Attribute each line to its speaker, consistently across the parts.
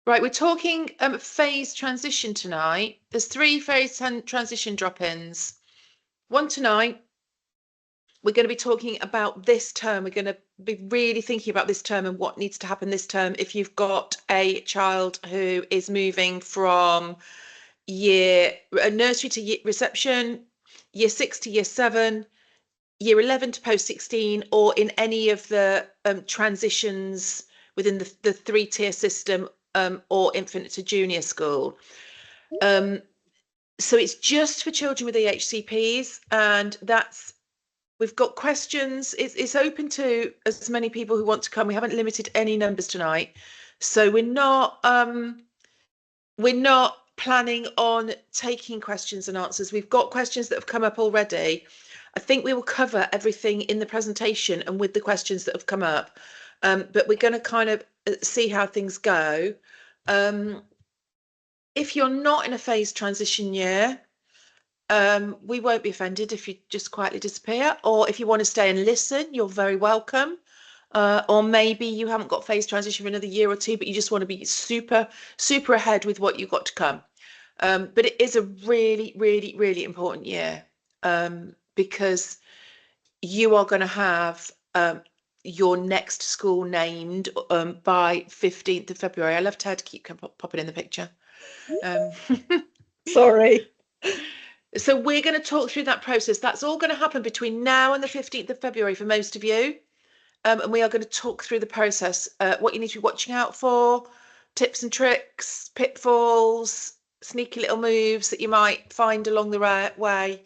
Speaker 1: Right, we're talking phase transition tonight. There's 3 phase transition drop-ins. One tonight, we're going to be talking about this term. We're going to be really thinking about this term and what needs to happen this term if you've got a child who is moving from nursery to reception, year 6 to year 7, year 11 to post 16, or in any of the transitions within the 3-tier system, or infant to junior school. So it's just for children with EHCPs, and we've got questions. It's open to as many people who want to come. We haven't limited any numbers tonight, so we're not planning on taking questions and answers. We've got questions that have come up already. I think we will cover everything in the presentation and with the questions that have come up, but we're going to kind of see how things go. If you're not in a phase transition year, we won't be offended if you just quietly disappear, or if you want to stay and listen, you're very welcome. Or maybe you haven't got phase transition for another year or 2, but you just want to be super ahead with what you've got to come. But it is a really, really, really important year, because you are going to have your next school named by 15th of February. I love Ted to keep popping in the picture.
Speaker 2: Sorry.
Speaker 1: So we're going to talk through that process. That's all going to happen between now and the 15th of February for most of you. And we are going to talk through the process, what you need to be watching out for, tips and tricks, pitfalls, sneaky little moves that you might find along the way.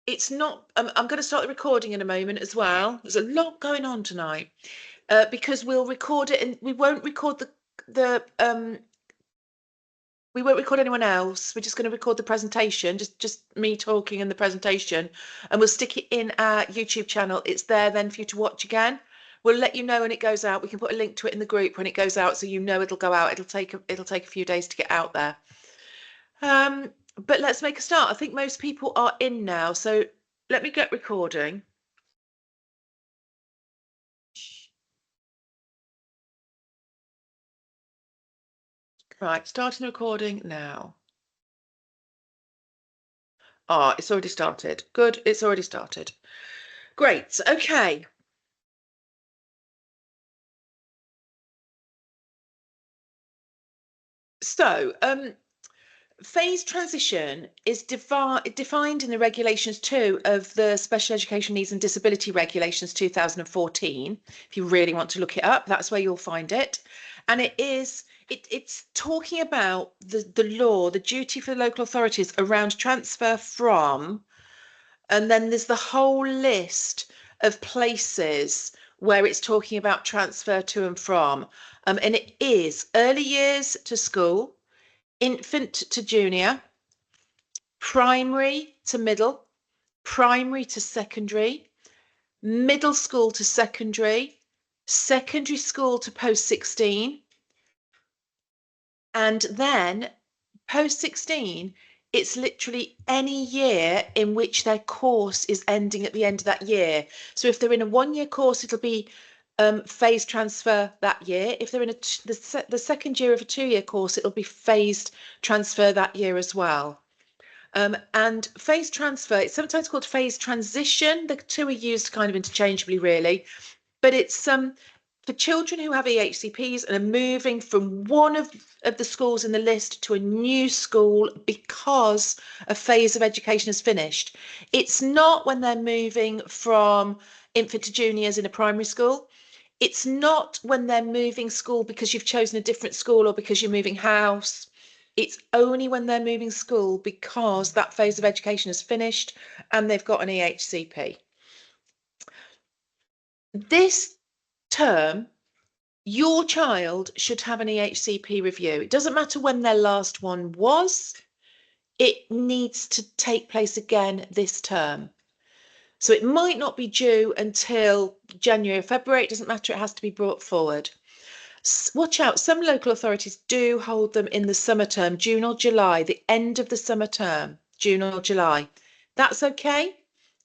Speaker 1: It's not, I'm going to start the recording in a moment as well. There's a lot going on tonight, because we'll record it and we won't record we won't record anyone else. We're just going to record the presentation, just me talking and the presentation, and we'll stick it in our YouTube channel. It's there then for you to watch again. We'll let you know when it goes out. We can put a link to it in the group when it goes out, so you know it'll go out. It'll take a few days to get out there. But let's make a start. I think most people are in now, so let me get recording. Right, starting the recording now. Oh, it's already started. Good, it's already started. Great, okay. So, phase transition is defined in the regulations 2 of the Special Education Needs and Disability Regulations 2014. If you really want to look it up, that's where you'll find it. And it's talking about the law, the duty for the local authorities around transfer from, and then there's the whole list of places where it's talking about transfer to and from. And it is early years to school, infant to junior, primary to middle, primary to secondary, middle school to secondary, secondary school to post 16, and then post 16, it's literally any year in which their course is ending at the end of that year. So if they're in a 1-year course, it'll be phase transfer that year. If they're in the second year of a 2-year course, it'll be phased transfer that year as well. And phase transfer, it's sometimes called phase transition. The 2 are used kind of interchangeably, really, but it's for children who have EHCPs and are moving from one of the schools in the list to a new school because a phase of education is finished. It's not when they're moving from infant to juniors in a primary school. It's not when they're moving school because you've chosen a different school or because you're moving house. It's only when they're moving school because that phase of education is finished and they've got an EHCP. This term, your child should have an EHCP review. It doesn't matter when their last one was. It needs to take place again this term. So it might not be due until January or February. It doesn't matter. It has to be brought forward. Watch out. Some local authorities do hold them in the summer term, June or July, the end of the summer term, June or July. That's okay.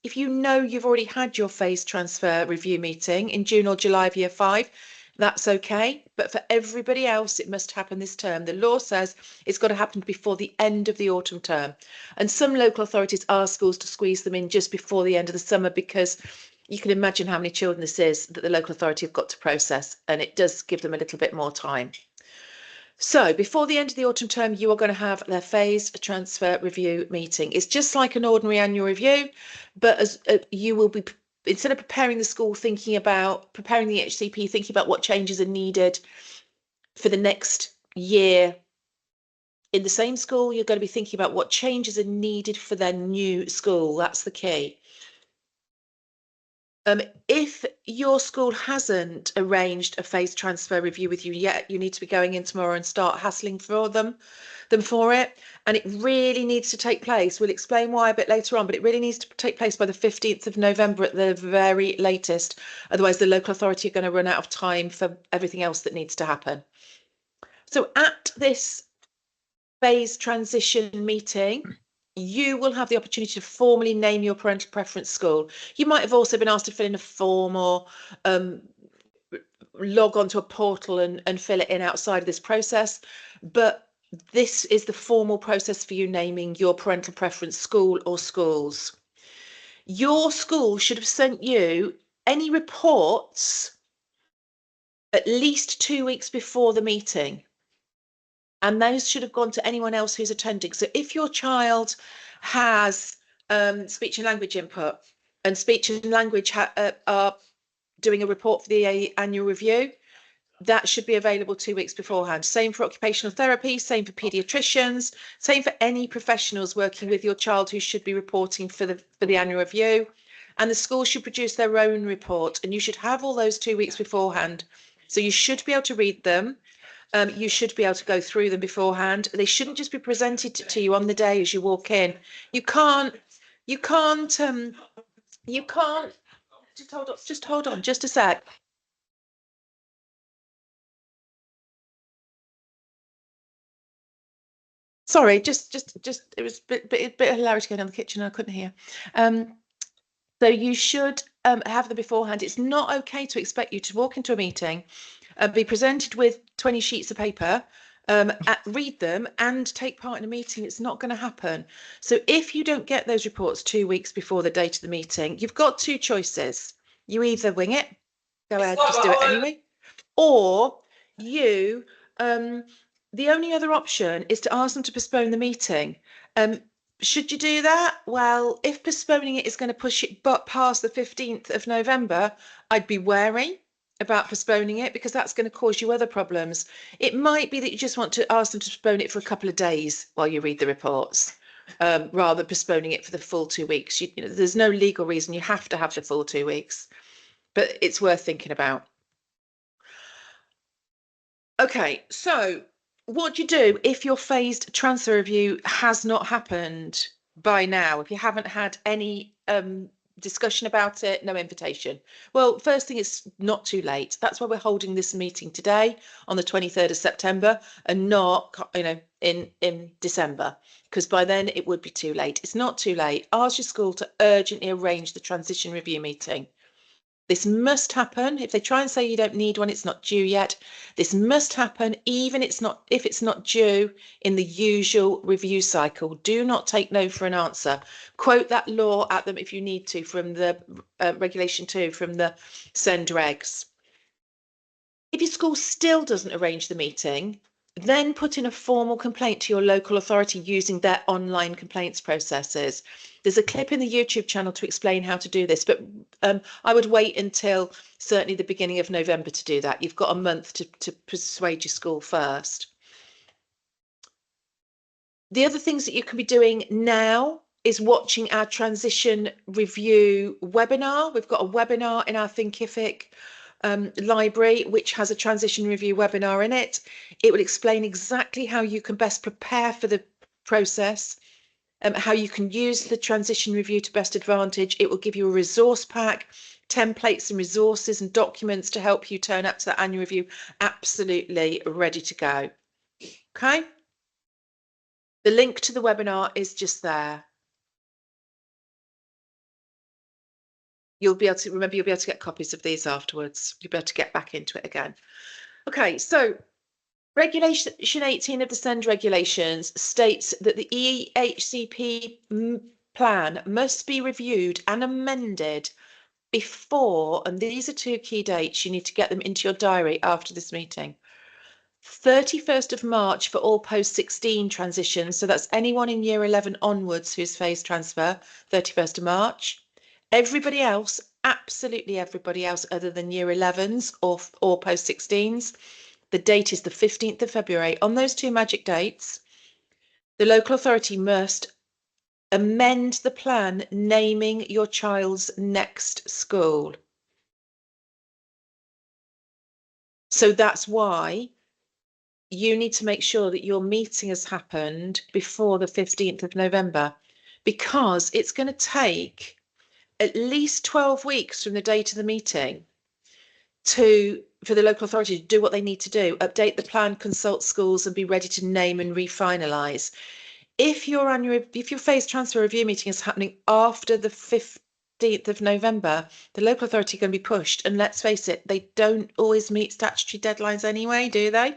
Speaker 1: If you know you've already had your phase transfer review meeting in June or July of year 5, That's okay. But for everybody else, it must happen this term. The law says it's got to happen before the end of the autumn term. And some local authorities ask schools to squeeze them in just before the end of the summer, because you can imagine how many children this is that the local authority have got to process, and it does give them a little bit more time. So before the end of the autumn term, you are going to have their phased transfer review meeting. It's just like an ordinary annual review, but as you will be, instead of preparing the school, preparing the HCP, thinking about what changes are needed for the next year in the same school, you're going to be thinking about what changes are needed for their new school. That's the key. If your school hasn't arranged a phased transfer review with you yet, you need to be going in tomorrow and start hassling for them for it. And it really needs to take place. We'll explain why a bit later on, but it really needs to take place by the 15th of November at the very latest. Otherwise, the local authority are going to run out of time for everything else that needs to happen. So at this phase transition meeting, you will have the opportunity to formally name your parental preference school. You might have also been asked to fill in a form or log onto a portal and fill it in outside of this process, but this is the formal process for you naming your parental preference school or schools. Your school should have sent you any reports at least 2 weeks before the meeting, and those should have gone to anyone else who's attending. So if your child has speech and language input, and speech and language are doing a report for the annual review, that should be available 2 weeks beforehand. Same for occupational therapy, same for paediatricians, same for any professionals working with your child who should be reporting for the annual review. And the school should produce their own report, and you should have all those 2 weeks beforehand. So you should be able to read them. You should be able to go through them beforehand. They shouldn't just be presented to you on the day as you walk in. You can't, just hold on, just a sec. Sorry, just it was a bit of hilarity going on in the kitchen and I couldn't hear. So you should have them beforehand. It's not okay to expect you to walk into a meeting, be presented with 20 sheets of paper, read them and take part in a meeting. It's not going to happen. So if you don't get those reports 2 weeks before the date of the meeting, you've got two choices. You either wing it, go ahead, just do it anyway, or you, the only other option is to ask them to postpone the meeting. Should you do that? Well, if postponing it is going to push it past the 15th of November, I'd be wary about postponing it, because that's going to cause you other problems. It might be that you just want to ask them to postpone it for a couple of days while you read the reports, rather than postponing it for the full 2 weeks. There's no legal reason you have to have the full 2 weeks, but it's worth thinking about. Okay, so what do you do if your phased transfer review has not happened by now? If you haven't had any discussion about it, no invitation. Well, first thing, it's not too late. That's why we're holding this meeting today on the 23rd of September and not, in December, because by then it would be too late. It's not too late. Ask your school to urgently arrange the transition review meeting. This must happen. If they try and say you don't need one, it's not due yet. This must happen, even if it's not due in the usual review cycle. Do not take no for an answer. Quote that law at them if you need to, from the regulation 2 from the SEND regs. If your school still doesn't arrange the meeting, then put in a formal complaint to your local authority using their online complaints processes. There's a clip in the YouTube channel to explain how to do this, but I would wait until certainly the beginning of November to do that. You've got a month to persuade your school first. The other things that you can be doing now is watching our transition review webinar. We've got a webinar in our Thinkific library, which has a transition review webinar in it. It will explain exactly how you can best prepare for the process, how you can use the transition review to best advantage. It will give you a resource pack, templates and resources and documents to help you turn up to the annual review absolutely ready to go. Okay. The link to the webinar is just there. You'll be able to remember, you'll be able to get copies of these afterwards. You'll be able to get back into it again. Okay, so Regulation 18 of the SEND regulations states that the EHCP plan must be reviewed and amended before, and these are two key dates, you need to get them into your diary after this meeting. 31st of March for all post-16 transitions, so that's anyone in year 11 onwards who's phase transfer, 31st of March. Everybody else, absolutely everybody else other than year 11s or post-16s, the date is the 15th of February. On those two magic dates, the local authority must amend the plan naming your child's next school. So that's why you need to make sure that your meeting has happened before the 15th of November, because it's going to take at least 12 weeks from the date of the meeting for the local authority to do what they need to do, update the plan, consult schools, and be ready to name and refinalise. If your phase transfer review meeting is happening after the 15th of November, the local authority are going to be pushed, and let's face it, they don't always meet statutory deadlines anyway, do they?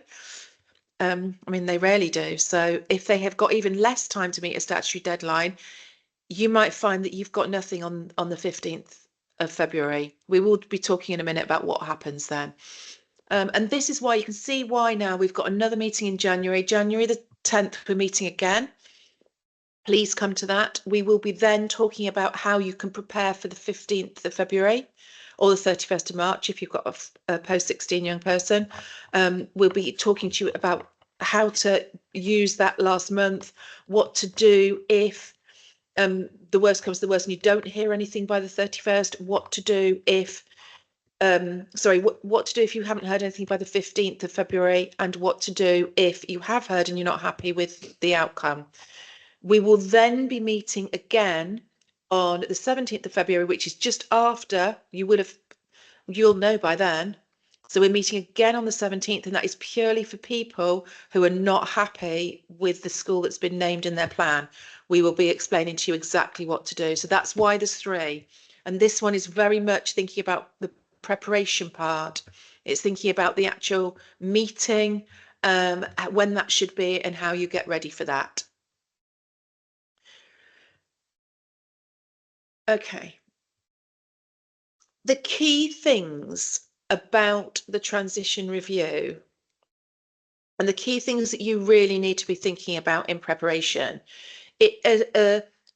Speaker 1: I mean, they rarely do. So if they have got even less time to meet a statutory deadline, you might find that you've got nothing on the 15th of February. We will be talking in a minute about what happens then. And this is why you can see why now we've got another meeting in January. January the 10th, we're meeting again. Please come to that. We will be then talking about how you can prepare for the 15th of February or the 31st of March if you've got a post-16 young person. We'll be talking to you about how to use that last month, what to do if the worst comes to the worst and you don't hear anything by the 31st, what to do if what to do if you haven't heard anything by the 15th of February, and what to do if you have heard and you're not happy with the outcome. We will then be meeting again on the 17th of February, which is just after you'll know by then. So we're meeting again on the 17th, and that is purely for people who are not happy with the school that's been named in their plan. We will be explaining to you exactly what to do. So that's why there's three. And this one is very much thinking about the preparation part. It's thinking about the actual meeting, when that should be, and how you get ready for that. Okay. The key things about the transition review and the key things that you really need to be thinking about in preparation,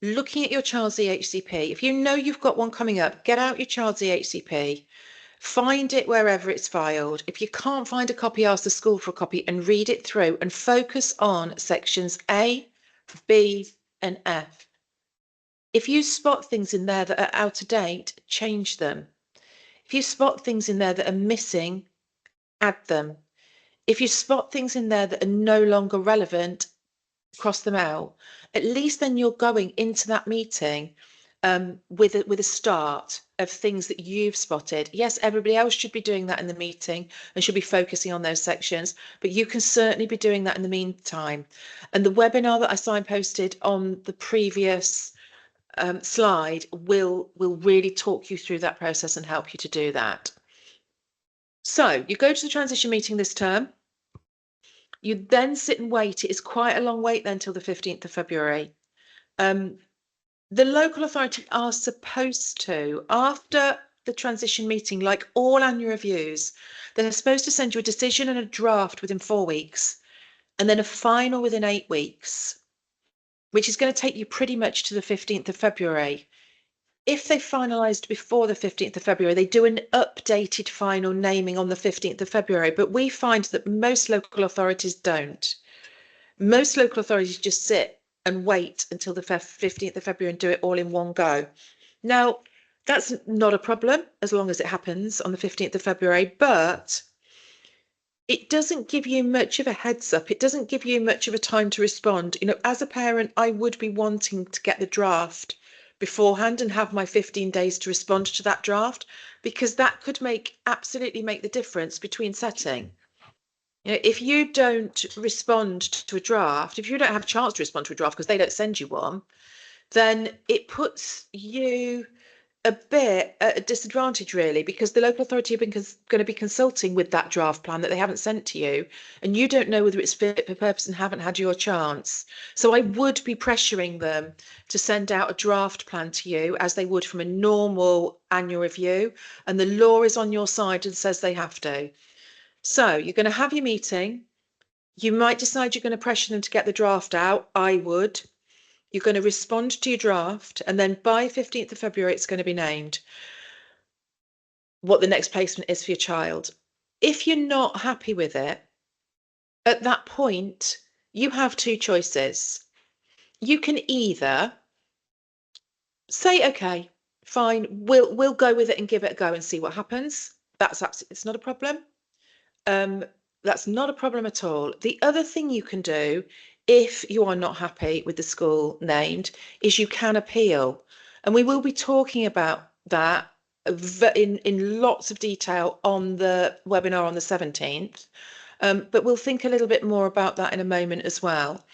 Speaker 1: looking at your child's EHCP. If you know you've got one coming up, get out your child's EHCP, find it wherever it's filed. If you can't find a copy, ask the school for a copy and read it through and focus on sections A, B, and F. If you spot things in there that are out of date, change them. If you spot things in there that are missing, add them. If you spot things in there that are no longer relevant, cross them out. At least then you're going into that meeting with a start of things that you've spotted. Yes, everybody else should be doing that in the meeting and should be focusing on those sections, but you can certainly be doing that in the meantime. And the webinar that I signposted on the previous slide will really talk you through that process and help you to do that. So you go to the transition meeting this term. You then sit and wait. It is quite a long wait then till the 15th of February. The local authority are supposed to, after the transition meeting, like all annual reviews, they're supposed to send you a decision and a draft within 4 weeks, and then a final within 8 weeks, which is going to take you pretty much to the 15th of February. If they finalised before the 15th of February, they do an updated final naming on the 15th of February, but we find that most local authorities don't. Most local authorities just sit and wait until the 15th of February and do it all in one go. Now, that's not a problem as long as it happens on the 15th of February, but it doesn't give you much of a heads up. It doesn't give you much of a time to respond. You know, as a parent, I would be wanting to get the draft beforehand and have my 15 days to respond to that draft, because that could absolutely make the difference between setting. You know, if you don't respond to a draft, if you don't have a chance to respond to a draft because they don't send you one, then it puts you a bit at a disadvantage, really, because the local authority have been going to be consulting with that draft plan that they haven't sent to you, and you don't know whether it's fit for purpose and haven't had your chance. So I would be pressuring them to send out a draft plan to you as they would from a normal annual review, and the law is on your side and says they have to. So you're going to have your meeting. You might decide you're going to pressure them to get the draft out. I would. You're going to respond to your draft, and then by 15th of February, it's going to be named what the next placement is for your child. If you're not happy with it, at that point, you have two choices. You can either say, okay, fine, we'll go with it and give it a go and see what happens. That's absolutely, it's not a problem. That's not a problem at all. The other thing you can do, if you are not happy with the school named, is you can appeal. And we will be talking about that in lots of detail on the webinar on the 17th. But we'll think a little bit more about that in a moment as well.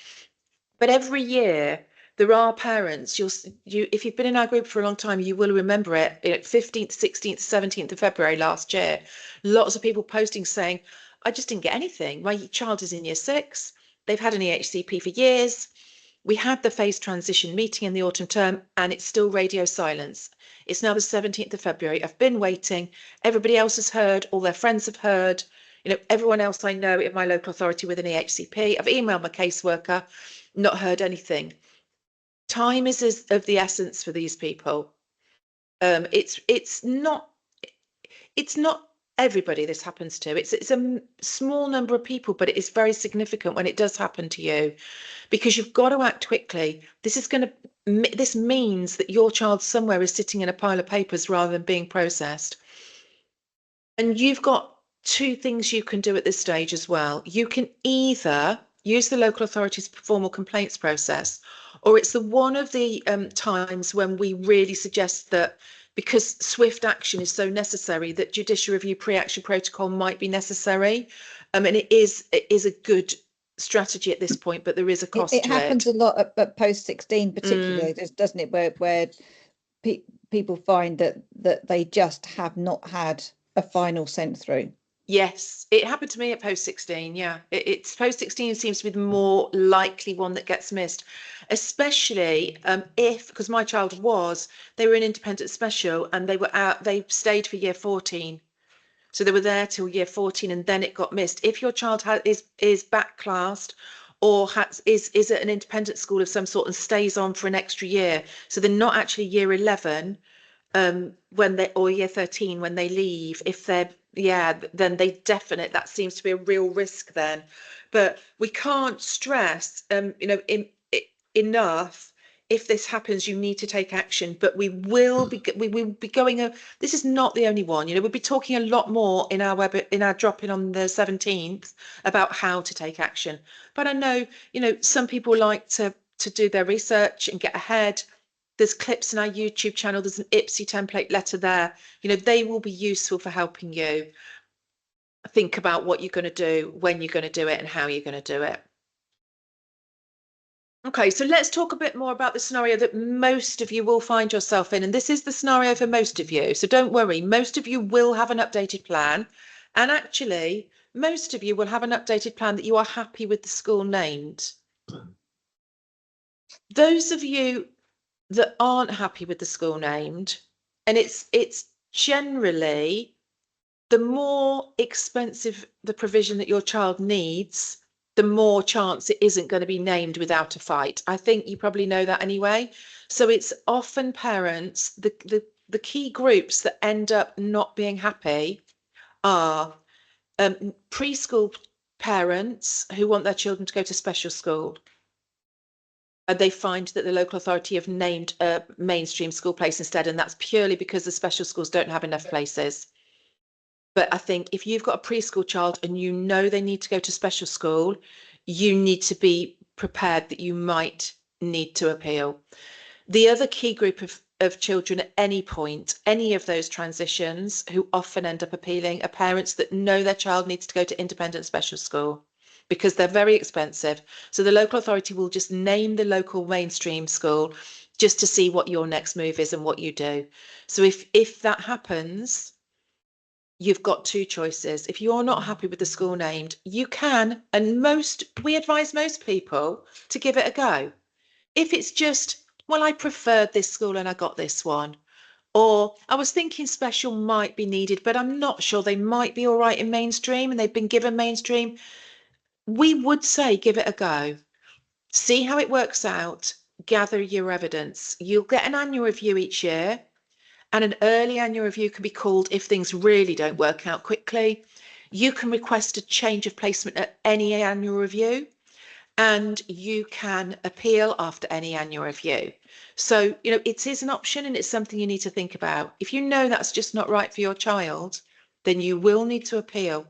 Speaker 1: But every year, there are parents, if you've been in our group for a long time, you will remember it, 15th, 16th, 17th of February last year, lots of people posting saying, I just didn't get anything. My child is in year 6. They've had an EHCP for years. We had the phase transition meeting in the autumn term and it's still radio silence. It's now the 17th of February. I've been waiting. Everybody else has heard. All their friends have heard. Everyone else I know in my local authority with an EHCP. I've emailed my caseworker, not heard anything. Time is of the essence for these people. It's not everybody this happens to. It's a small number of people, but it is very significant when it does happen to you, because you've got to act quickly. This means that your child somewhere is sitting in a pile of papers rather than being processed. And you've got two things you can do at this stage as well. You can either use the local authority's formal complaints process, or it's one of the times when we really suggest that, because swift action is so necessary, that judicial review pre-action protocol might be necessary. And it is a good strategy at this point, but there is a cost to it.
Speaker 2: It happens a lot at post 16 particularly, doesn't it, where people find that they just have not had a final sent through.
Speaker 1: Yes, it happened to me at post 16. Yeah, it's post 16 seems to be the more likely one that gets missed, especially because my child they were in independent special and they stayed for year 14. So they were there till year 14 and then it got missed. If your child is backclassed or is at an independent school of some sort and stays on for an extra year, so they're not actually year 11 or year 13 when they leave, if they're then that seems to be a real risk then. But we can't stress enough, if this happens you need to take action. But we will be going this is not the only one. We'll be talking a lot more in our drop-in on the 17th about how to take action. But I know some people like to do their research and get ahead. There's clips in our YouTube channel. There's an IPSI template letter there. They will be useful for helping you think about what you're going to do, when you're going to do it, and how you're going to do it. Okay, so let's talk a bit more about the scenario that most of you will find yourself in. And this is the scenario for most of you. So don't worry, most of you will have an updated plan. And actually, most of you will have an updated plan that you are happy with the school named. Those of you that aren't happy with the school named, and it's generally the more expensive the provision that your child needs, the more chance it isn't going to be named without a fight. I think you probably know that anyway. So it's often parents, the key groups that end up not being happy are preschool parents who want their children to go to special school. And they find that the local authority have named a mainstream school place instead, and that's purely because the special schools don't have enough places. But I think if you've got a preschool child and they need to go to special school, you need to be prepared that you might need to appeal. The other key group of children at any point, any of those transitions, who often end up appealing, are parents that know their child needs to go to independent special school. because they're very expensive. So the local authority will just name the local mainstream school just to see what your next move is and what you do. So if that happens, you've got two choices. If you're not happy with the school named, you can, and we advise most people to give it a go. If it's just, well, I preferred this school and I got this one, or I was thinking special might be needed, but I'm not sure, they might be all right in mainstream and they've been given mainstream, we would say give it a go. See how it works out, gather your evidence. You'll get an annual review each year, and an early annual review can be called if things really don't work out quickly. You can request a change of placement at any annual review, and you can appeal after any annual review. So, it is an option and it's something you need to think about. If you know that's just not right for your child, then you will need to appeal.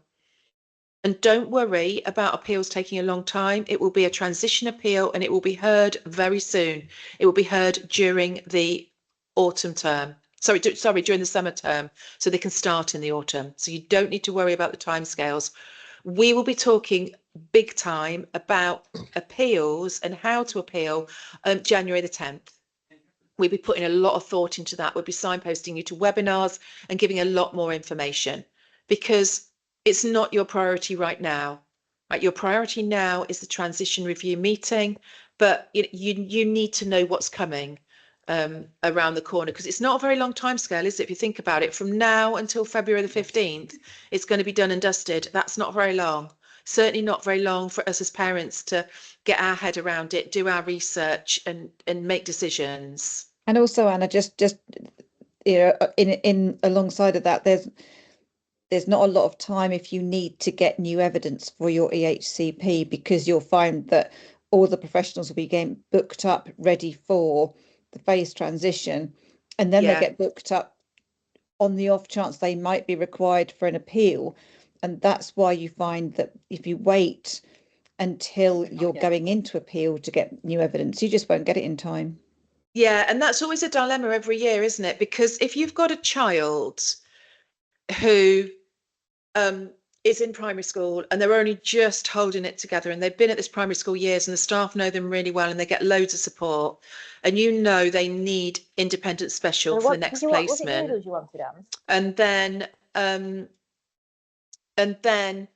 Speaker 1: And don't worry about appeals taking a long time. It will be a transition appeal and it will be heard very soon. It will be heard during the autumn term. Sorry, during the summer term, so they can start in the autumn. So you don't need to worry about the timescales. We will be talking big time about appeals and how to appeal January the 10th. We'll be putting a lot of thought into that. We'll be signposting you to webinars and giving a lot more information, because it's not your priority right now. Right? Your priority now is the transition review meeting, but you need to know what's coming around the corner, because it's not a very long time scale, is it? If you think about it, from now until February the 15th, it's going to be done and dusted. That's not very long. Certainly not very long for us as parents to get our head around it, do our research and make decisions.
Speaker 2: And also, Anna, just in alongside of that, there's not a lot of time if you need to get new evidence for your EHCP, because you'll find that all the professionals will be getting booked up ready for the phase transition, and then they get booked up on the off chance they might be required for an appeal. And that's why you find that if you wait until you're going into appeal to get new evidence, you just won't get it in time.
Speaker 1: Yeah, and that's always a dilemma every year, isn't it? Because if you've got a child who is in primary school and they're only just holding it together and they've been at this primary school years and the staff know them really well and they get loads of support, and they need independent special for the next placement, and then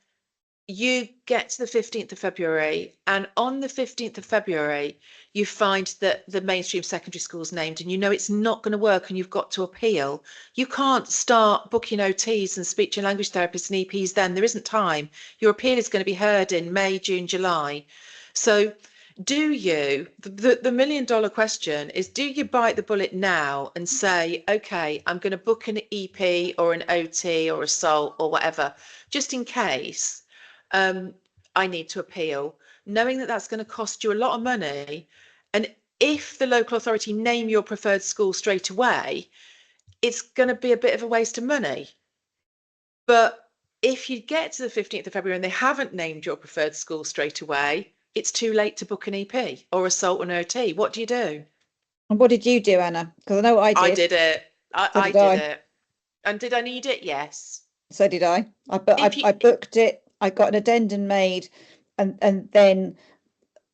Speaker 1: you get to the 15th of February, and on the 15th of February, you find that the mainstream secondary school is named, and it's not going to work, and you've got to appeal. You can't start booking OTs and speech and language therapists and EPs then. There isn't time. Your appeal is going to be heard in May, June, July. So the million dollar question is, do you bite the bullet now and say, okay, I'm going to book an EP or an OT or a SALT or whatever, just in case I need to appeal, knowing that that's going to cost you a lot of money. And if the local authority name your preferred school straight away, it's going to be a bit of a waste of money. But if you get to the 15th of February and they haven't named your preferred school straight away, it's too late to book an EP or a SALT or an OT. What do you do?
Speaker 2: And what did you do, Anna? Because I know what I did.
Speaker 1: I did it. I did it. And did I need it? Yes.
Speaker 2: So did I. I booked it. I got an addendum made, and then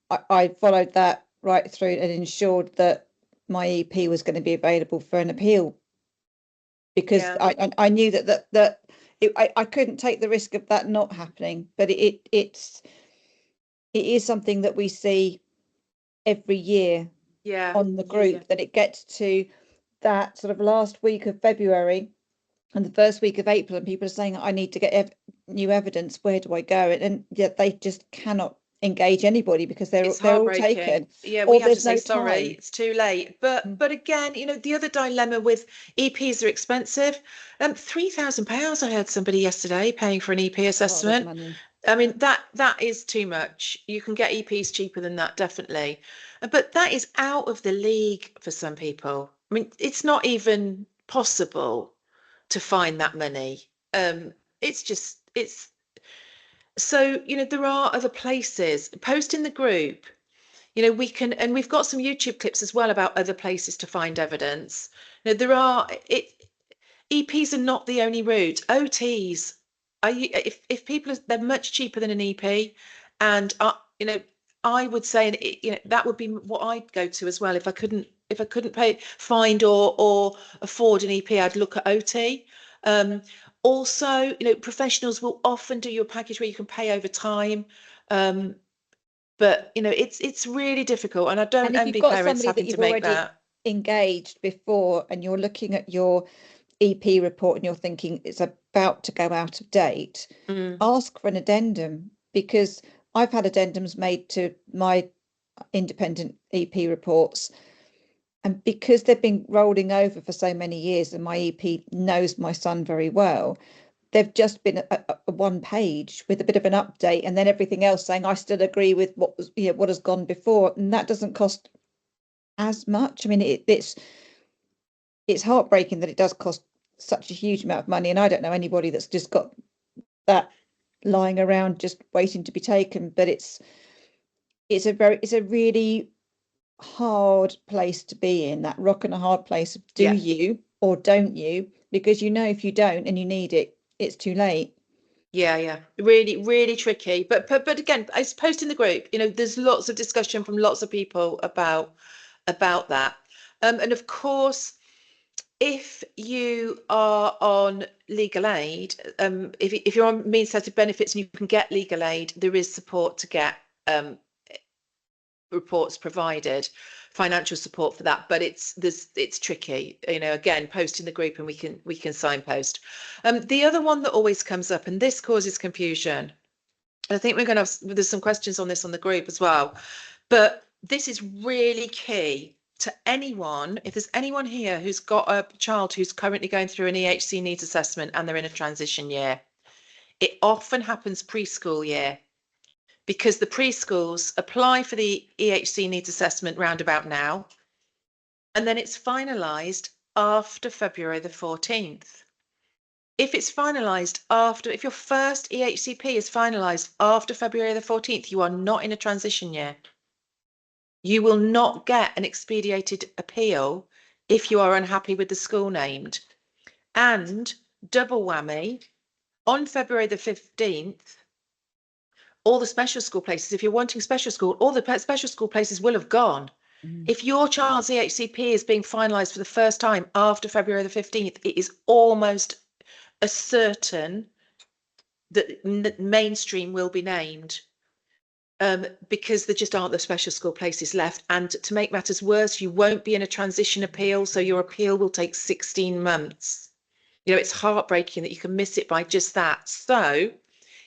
Speaker 2: I followed that right through and ensured that my EP was going to be available for an appeal, because I knew that I couldn't take the risk of that not happening. But it is something that we see every year on the group, that it gets to that sort of last week of February and the first week of April, and people are saying, I need to get new evidence. Where do I go? And yet they just cannot engage anybody because they're all taken.
Speaker 1: Yeah, we have to say sorry, it's too late. But again, the other dilemma with EPs are expensive. £3,000 I heard somebody yesterday paying for an EP assessment. I mean, that is too much. You can get EPs cheaper than that, definitely. But that is out of the league for some people. I mean, it's not even possible to find that money. So, there are other places. Post in the group. We've got some YouTube clips as well about other places to find evidence. EPs are not the only route. OTs, if people they're much cheaper than an EP, And you know, I would say, and you know, that would be what I'd go to as well. If I couldn't find or afford an EP, I'd look at OT. Also, you know, professionals will often do your package where you can pay over time. But you know, it's really difficult, and I don't
Speaker 2: if you've
Speaker 1: envy
Speaker 2: got
Speaker 1: parents
Speaker 2: somebody that
Speaker 1: having
Speaker 2: you've
Speaker 1: to make
Speaker 2: already
Speaker 1: that.
Speaker 2: engaged before and you're looking at your EP report and you're thinking it's about to go out of date, ask for an addendum, because I've had addendums made to my independent EP reports, and because they've been rolling over for so many years and my EP knows my son very well, they've just been a one page with a bit of an update and then everything else saying I still agree with what was, you know, what has gone before, and that doesn't cost as much. I mean, it's heartbreaking that it does cost such a huge amount of money, and I don't know anybody that's just got that lying around just waiting to be taken. But it's a really hard place to be in, that rock and a hard place of do you or don't you, because you know if you don't and you need it, it's too late.
Speaker 1: Yeah, really, really tricky. But again, I post in the group, you know, there's lots of discussion from lots of people about that. And of course, if you are on legal aid, if you're on means tested benefits and you can get legal aid, there is support to get reports provided, financial support for that. But it's tricky, you know. Again, post in the group and we can signpost. The other one that always comes up, and this causes confusion, I think we're going to have, there's some questions on this on the group as well, but this is really key to anyone. If there's anyone here who's got a child who's currently going through an EHC needs assessment and they're in a transition year, it often happens preschool year, because the preschools apply for the EHC needs assessment roundabout now, and then it's finalised after February the 14th. If it's finalised after, if your first EHCP is finalised after February the 14th, you are not in a transition year. You will not get an expedited appeal if you are unhappy with the school named. And double whammy, on February the 15th, all the special school places, if you're wanting special school, all the special school places will have gone. If your child's EHCP is being finalised for the first time after February the 15th, it is almost a certain that mainstream will be named, because there just aren't the special school places left. And to make matters worse, you won't be in a transition appeal, so your appeal will take 16 months. You know, it's heartbreaking that you can miss it by just that. So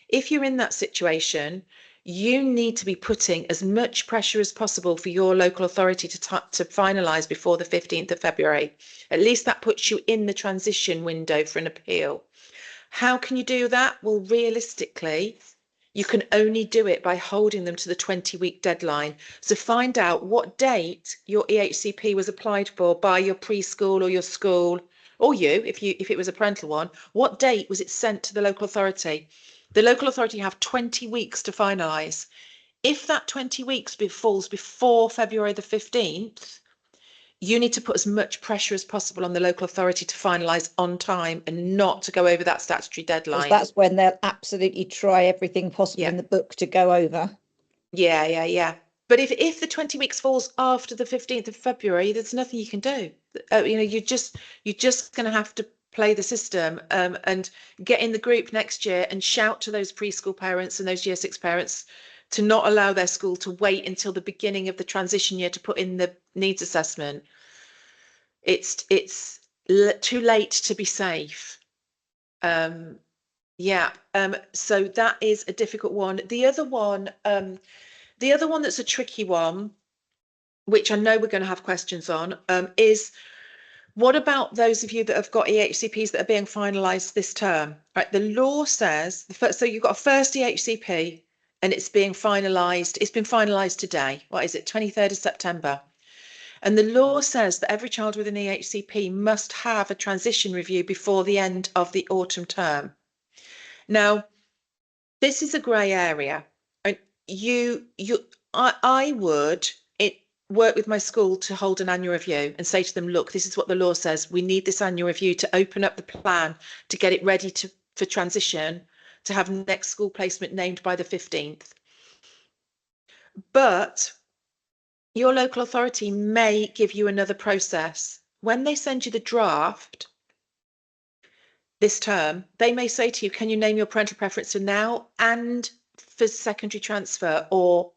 Speaker 1: if you're in that situation, you need to be putting as much pressure as possible for your local authority to finalise before the 15th of February. At least that puts you in the transition window for an appeal. How can you do that? Well, realistically, you can only do it by holding them to the 20-week deadline. So find out what date your EHCP was applied for by your preschool or your school, or if it was a parental one, what date was it sent to the local authority? The local authority have 20 weeks to finalise. If that 20 weeks falls before February the 15th, you need to put as much pressure as possible on the local authority to finalise on time and not to go over that statutory deadline.
Speaker 2: That's when they'll absolutely try everything possible in the book to go over.
Speaker 1: Yeah. But if the 20 weeks falls after the 15th of February, there's nothing you can do. You know, you're just going to have to play the system, and get in the group next year and shout to those preschool parents and those year 6 parents to not allow their school to wait until the beginning of the transition year to put in the needs assessment. It's too late to be safe. So that is a difficult one. The other one that's a tricky one, which I know we're going to have questions on, is what about those of you that have got EHCPs that are being finalised this term? Right, the law says so you've got a first EHCP and it's being finalised. It's been finalised today. What is it? 23rd of September. And the law says that every child with an EHCP must have a transition review before the end of the autumn term. Now, this is a grey area. And I would work with my school to hold an annual review and say to them, look, this is what the law says. We need this annual review to open up the plan, to get it ready for transition, to have next school placement named by the 15th. But your local authority may give you another process. When they send you the draft this term, they may say to you, can you name your parental preference for now and for secondary transfer or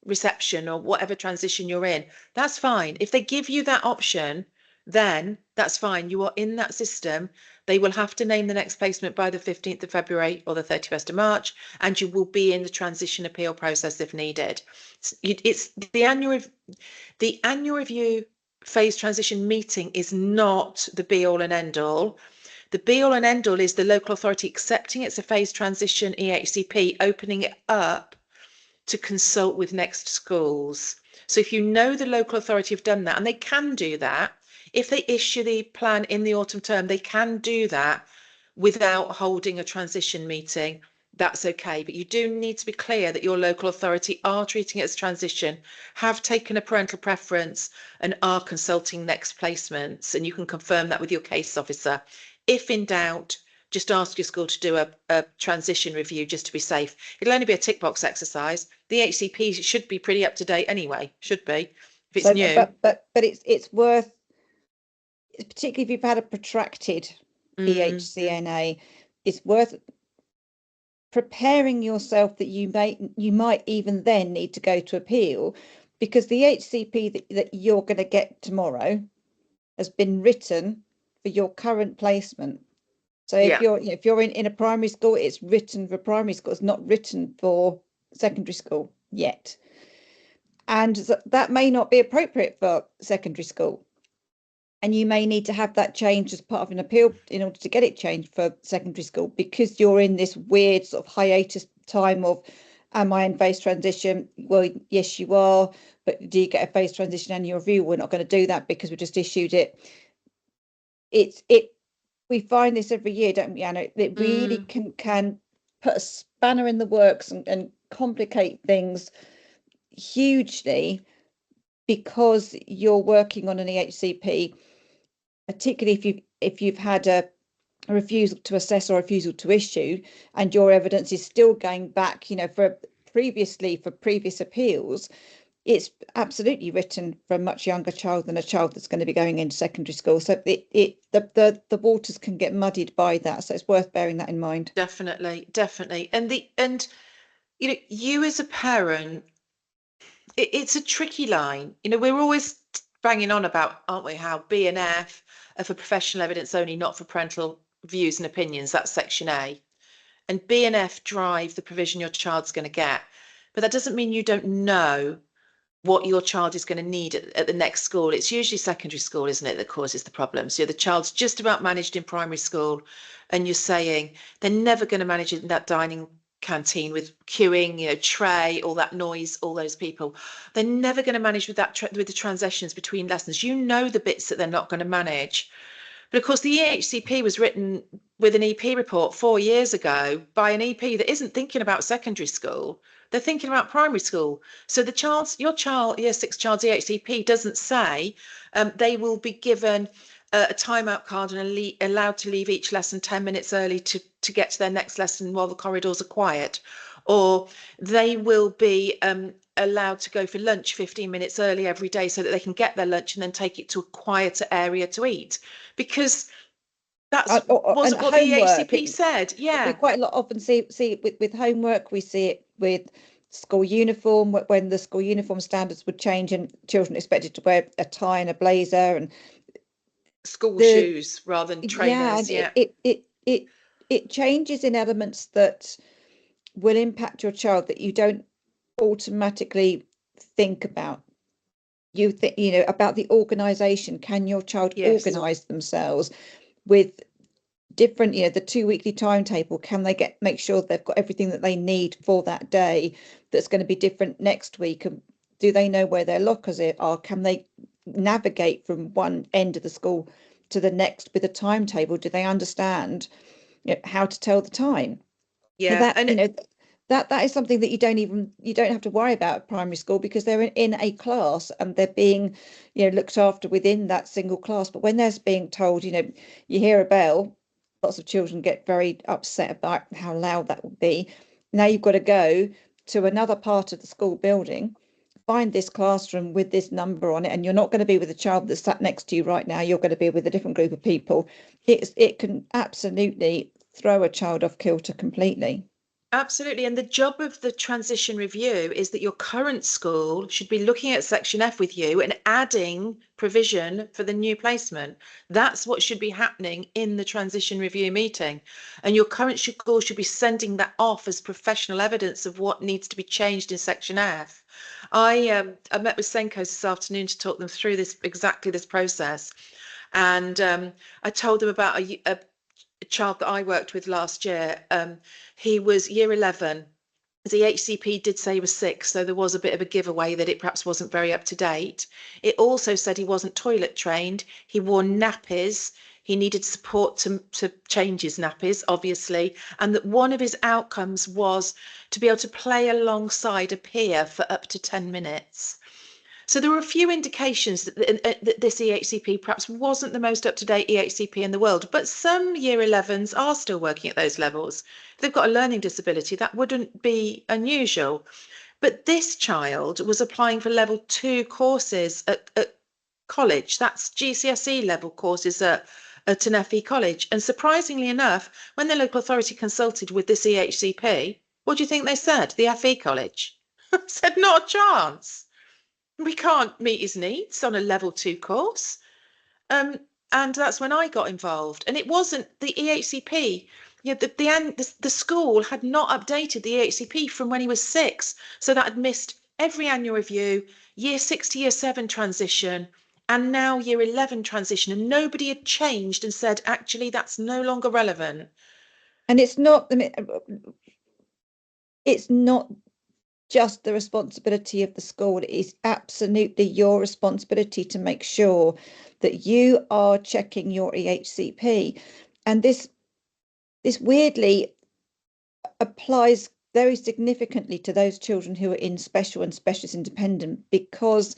Speaker 1: reception or whatever transition you're in? That's fine. If they give you that option, then that's fine. You are in that system. They will have to name the next placement by the 15th of February or the 31st of March, and you will be in the transition appeal process if needed. It's the annual review phase transition meeting is not the be all and end all. The be all and end all is the local authority accepting it's a phase transition EHCP, opening it up to consult with next schools. So if you know the local authority have done that, and they can do that, if they issue the plan in the autumn term, they can do that without holding a transition meeting. That's okay, but you do need to be clear that your local authority are treating it as transition, have taken a parental preference, and are consulting next placements, and you can confirm that with your case officer. If in doubt, just ask your school to do a transition review just to be safe. It'll only be a tick box exercise. The HCP should be pretty up to date anyway, should be, if it's new.
Speaker 2: But it's worth, particularly if you've had a protracted EHCNA, it's worth preparing yourself that you might even then need to go to appeal, because the HCP that you're going to get tomorrow has been written for your current placement. So if you're in a primary school, it's written for primary school. It's not written for secondary school yet, and that may not be appropriate for secondary school. And you may need to have that changed as part of an appeal in order to get it changed for secondary school, because you're in this weird sort of hiatus time of, am I in phase transition? Well, yes, you are. But do you get a phase transition annual review? We're not going to do that because we just issued it. We find this every year, don't we, Anna? It really can put a spanner in the works and complicate things hugely, because you're working on an EHCP, particularly if you've had a refusal to assess or refusal to issue, and your evidence is still going back, for previous appeals. It's absolutely written for a much younger child than a child that's going to be going into secondary school. So the waters can get muddied by that. So it's worth bearing that in mind.
Speaker 1: Definitely. And you as a parent, it's a tricky line. We're always banging on about, aren't we, how B and F are for professional evidence only, not for parental views and opinions. That's section A. And B and F drive the provision your child's going to get. But that doesn't mean you don't know what your child is going to need at the next school. It's usually secondary school, isn't it, that causes the problems. So the child's just about managed in primary school, and you're saying they're never going to manage it in that dining canteen with queuing, tray, all that noise, all those people. They're never going to manage with that with the transitions between lessons. The bits that they're not going to manage. But of course, the EHCP was written with an EP report 4 years ago by an EP that isn't thinking about secondary school. They're thinking about primary school. So your child, year 6 child's EHCP doesn't say they will be given a timeout card and allowed to leave each lesson 10 minutes early to get to their next lesson while the corridors are quiet, or they will be allowed to go for lunch 15 minutes early every day so that they can get their lunch and then take it to a quieter area to eat, because that's wasn't what the EHCP said. Yeah,
Speaker 2: we quite a lot often see with homework. We see it with school uniform, when the school uniform standards would change and children expected to wear a tie and a blazer and
Speaker 1: school shoes rather than trainers.
Speaker 2: It changes in elements that will impact your child that you don't automatically think about. You think, about the organization. Can your child organize themselves with different, the 2 weekly timetable? Can they make sure they've got everything that they need for that day that's going to be different next week? And do they know where their lockers are? Can they navigate from one end of the school to the next with a timetable? Do they understand how to tell the time? That is something that you don't have to worry about at primary school, because they're in a class and they're being looked after within that single class. But when they're being told, you hear a bell, lots of children get very upset about how loud that would be. Now you've got to go to another part of the school building, find this classroom with this number on it, and you're not going to be with a child that's sat next to you right now, you're going to be with a different group of people. It can absolutely throw a child off kilter completely.
Speaker 1: Absolutely. And the job of the transition review is that your current school should be looking at Section F with you and adding provision for the new placement. That's what should be happening in the transition review meeting. And your current school should be sending that off as professional evidence of what needs to be changed in Section F. I met with Senkos this afternoon to talk them through exactly this process. And I told them about a child that I worked with last year. He was year 11. The HCP did say he was 6, so there was a bit of a giveaway that it perhaps wasn't very up to date. It also said he wasn't toilet trained. He wore nappies. He needed support to change his nappies, obviously, and that one of his outcomes was to be able to play alongside a peer for up to 10 minutes. So there were a few indications that this EHCP perhaps wasn't the most up-to-date EHCP in the world, but some year 11s are still working at those levels. If they've got a learning disability, that wouldn't be unusual. But this child was applying for level 2 courses at college. That's GCSE level courses at an FE college. And surprisingly enough, when the local authority consulted with this EHCP, what do you think they said? The FE college said not a chance. We can't meet his needs on a level 2 course. And that's when I got involved. And it wasn't the EHCP. You know, the school had not updated the EHCP from when he was 6. So that had missed every annual review, year 6 to year 7 transition, and now year 11 transition. And nobody had changed and said, actually, that's no longer relevant.
Speaker 2: And it's not, I mean, it's not just the responsibility of the school. It is absolutely your responsibility to make sure that you are checking your EHCP. And this weirdly applies very significantly to those children who are in special and specialist independent, because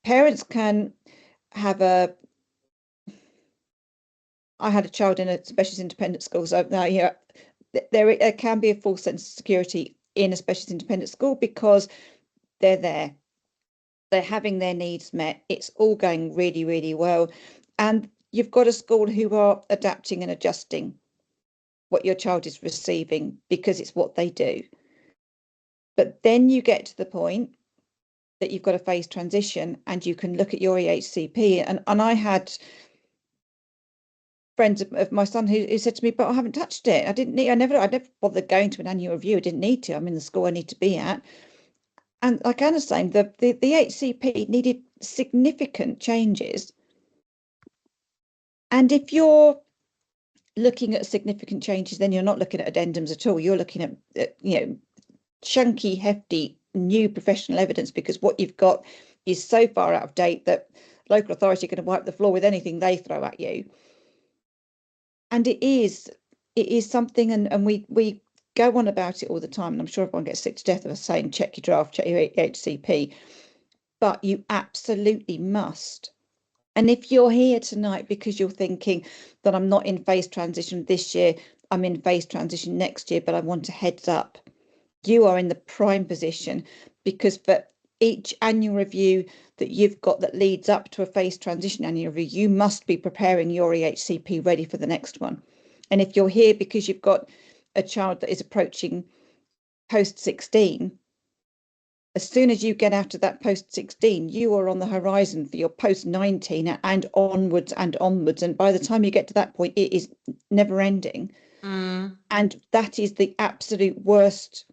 Speaker 2: parents can have I had a child in a specialist independent school, so now there can be a false sense of security in a specialist independent school because they're there, they're having their needs met, it's all going really, really well, and you've got a school who are adapting and adjusting what your child is receiving because it's what they do. But then you get to the point that you've got a phased transition and you can look at your EHCP, and I had friends of my son who said to me, but I haven't touched it. I never bothered going to an annual review. I didn't need to. I'm in the school I need to be at. And like Anna's saying, the HCP needed significant changes. And if you're looking at significant changes, then you're not looking at addendums at all. You're looking at chunky, hefty, new professional evidence, because what you've got is so far out of date that local authority are going to wipe the floor with anything they throw at you. And it is something, and we go on about it all the time, and I'm sure everyone gets sick to death of us saying, check your draft, check your HCP, but you absolutely must. And if you're here tonight because you're thinking that I'm not in phased transition this year, I'm in phased transition next year, but I want a heads up, you are in the prime position, because for each annual review that you've got that leads up to a phased transition annual review, you must be preparing your EHCP ready for the next one. And if you're here because you've got a child that is approaching post 16, as soon as you get out of that post 16, you are on the horizon for your post 19 and onwards and onwards. And by the time you get to that point, it is never ending. And that is the absolute worst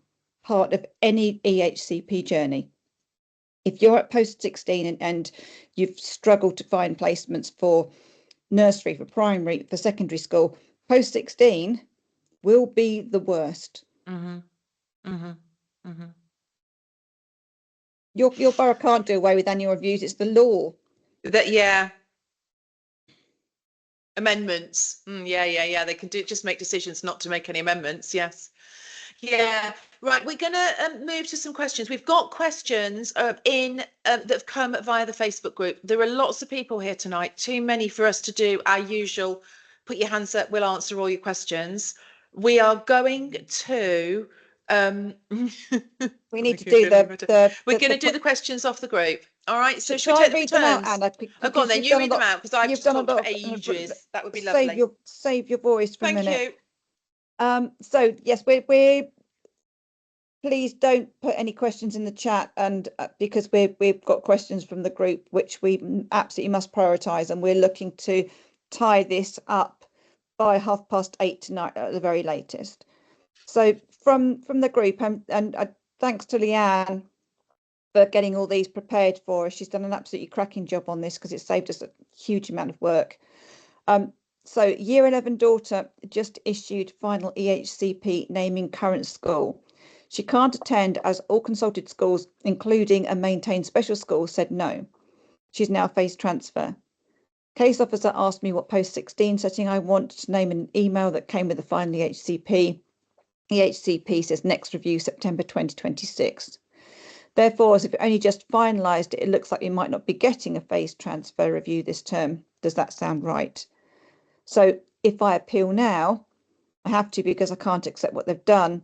Speaker 2: part of any EHCP journey. If you're at post 16 and you've struggled to find placements for nursery, for primary, for secondary school, post 16 will be the worst. Your borough can't do away with annual reviews. It's the law.
Speaker 1: Amendments. They can just make decisions not to make any amendments. Yes. Yeah, right. We're going to move to some questions. We've got questions that have come via the Facebook group. There are lots of people here tonight, too many for us to do our usual, put your hands up, we'll answer all your questions. We are going to
Speaker 2: We need to do
Speaker 1: we're going to do the questions off the group. All right. So should we take the
Speaker 2: read them out, Anna?
Speaker 1: Oh, go on then. You read them out because I've just talked for ages. That would be lovely.
Speaker 2: Save your voice for a minute.
Speaker 1: Thank you.
Speaker 2: So yes, we're please don't put any questions in the chat, and because we've got questions from the group which we absolutely must prioritize, and we're looking to tie this up by 8:30 tonight at the very latest. So from the group, and thanks to Leanne for getting all these prepared for us. She's done an absolutely cracking job on this because it saved us a huge amount of work. So year 11 daughter just issued final EHCP naming current school. She can't attend as all consulted schools, including a maintained special school, said no. She's now phased transfer. Case officer asked me what post 16 setting I want to name an email that came with the final EHCP. EHCP says next review September 2026. Therefore, as if it only just finalised it, it looks like we might not be getting a phased transfer review this term. Does that sound right? So if I appeal now, I have to because I can't accept what they've done.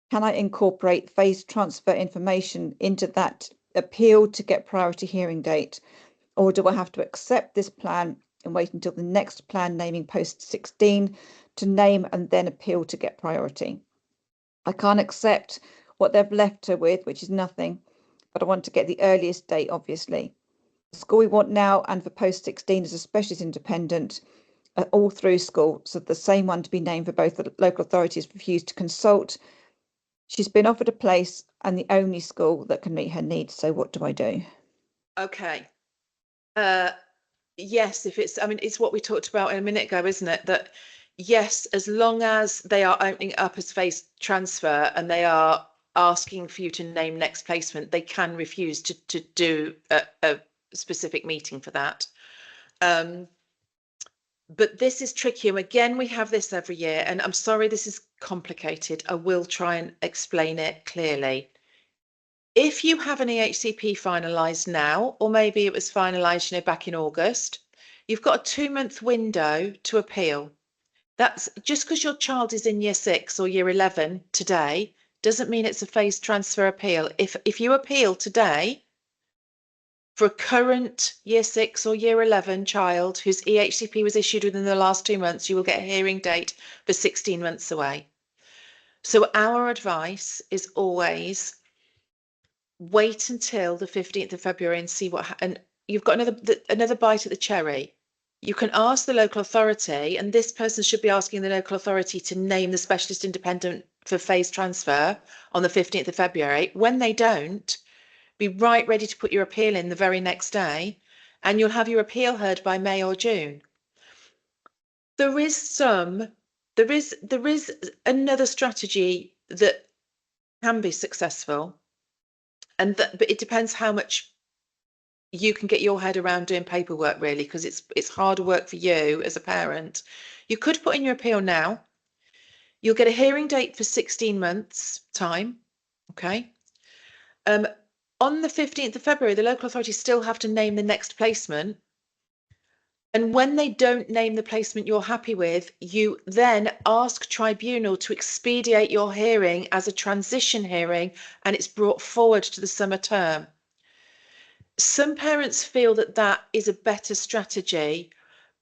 Speaker 2: Can I incorporate phased transfer information into that appeal to get priority hearing date? Or do I have to accept this plan and wait until the next plan naming post 16 to name and then appeal to get priority? I can't accept what they've left her with, which is nothing, but I want to get the earliest date, obviously. The school we want now and for post 16 is a specialist independent, all through school, so the same one to be named for both the local authorities refused to consult. She's been offered a place and the only school that can meet her needs. So what do I do?
Speaker 1: Okay. Yes, if it's, I mean, it's what we talked about a minute ago, isn't it? That yes, as long as they are opening up as phased transfer and they are asking for you to name next placement, they can refuse to do a specific meeting for that. But this is tricky. And again, we have this every year, and I'm sorry, this is complicated. I will try and explain it clearly. If you have an EHCP finalised now, or maybe it was finalised, back in August, you've got a 2-month window to appeal. That's just because your child is in year 6 or year 11 today, doesn't mean it's a phased transfer appeal. If you appeal today for a current year 6 or year 11 child whose EHCP was issued within the last 2 months, you will get a hearing date for 16 months away. So our advice is always wait until the 15th of February and see what and you've got another bite at the cherry. You can ask the local authority, and this person should be asking the local authority to name the specialist independent for phased transfer on the 15th of February. When they don't, be right ready to put your appeal in the very next day, and you'll have your appeal heard by May or June. There is another strategy that can be successful, but it depends how much you can get your head around doing paperwork, really, because it's harder work for you as a parent. You could put in your appeal now. You'll get a hearing date for 16 months time. Okay. On the 15th of February, the local authorities still have to name the next placement. And when they don't name the placement you're happy with, you then ask tribunal to expedite your hearing as a transition hearing, and it's brought forward to the summer term. Some parents feel that that is a better strategy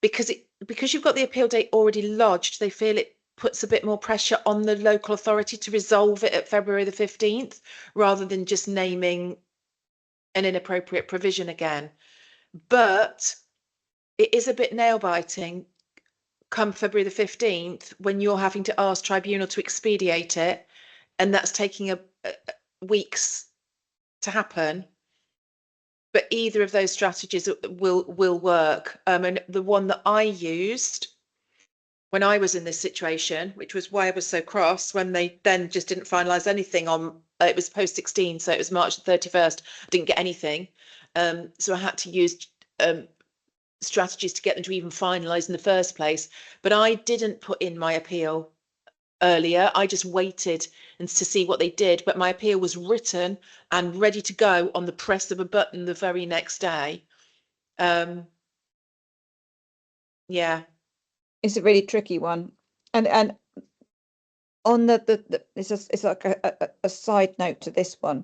Speaker 1: because you've got the appeal date already lodged. They feel it puts a bit more pressure on the local authority to resolve it at February the 15th, rather than just naming an inappropriate provision again. But it is a bit nail-biting come February the 15th when you're having to ask tribunal to expedite it, and that's taking weeks to happen. But either of those strategies will work. And the one that I used when I was in this situation, which was why I was so cross when they then just didn't finalise anything on, it was post 16, so it was March the 31st, I didn't get anything. So I had to use strategies to get them to even finalise in the first place. But I didn't put in my appeal earlier. I just waited and to see what they did, but my appeal was written and ready to go on the press of a button the very next day. Yeah,
Speaker 2: it's a really tricky one, and On it's like a side note to this one.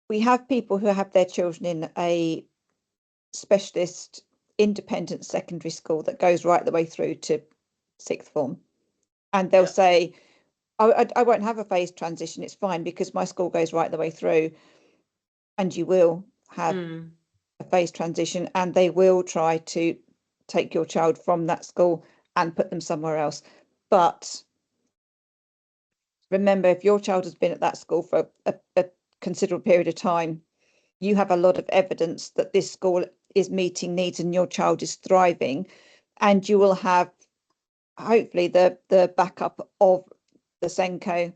Speaker 2: We have people who have their children in a specialist independent secondary school that goes right the way through to sixth form, and they'll say, I won't have a phased transition, it's fine because my school goes right the way through. And you will have a phased transition, and they will try to take your child from that school and put them somewhere else. But remember, if your child has been at that school for a considerable period of time, you have a lot of evidence that this school is meeting needs and your child is thriving, and you will have hopefully the backup of the SENCO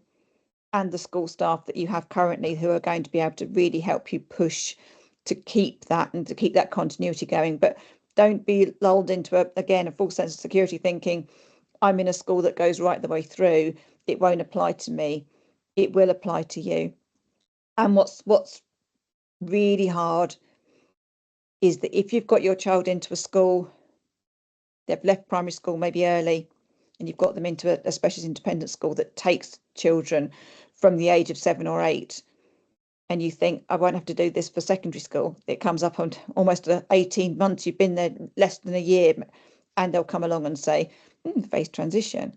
Speaker 2: and the school staff that you have currently, who are going to be able to really help you push to keep that and to keep that continuity going. But don't be lulled into a full sense of security thinking, I'm in a school that goes right the way through, it won't apply to me. It will apply to you. And what's really hard is that if you've got your child into a school, they've left primary school maybe early, and you've got them into a specialist independent school that takes children from the age of 7 or 8, and you think, I won't have to do this for secondary school. It comes up on almost 18 months, you've been there less than a year, and they'll come along and say, phased transition.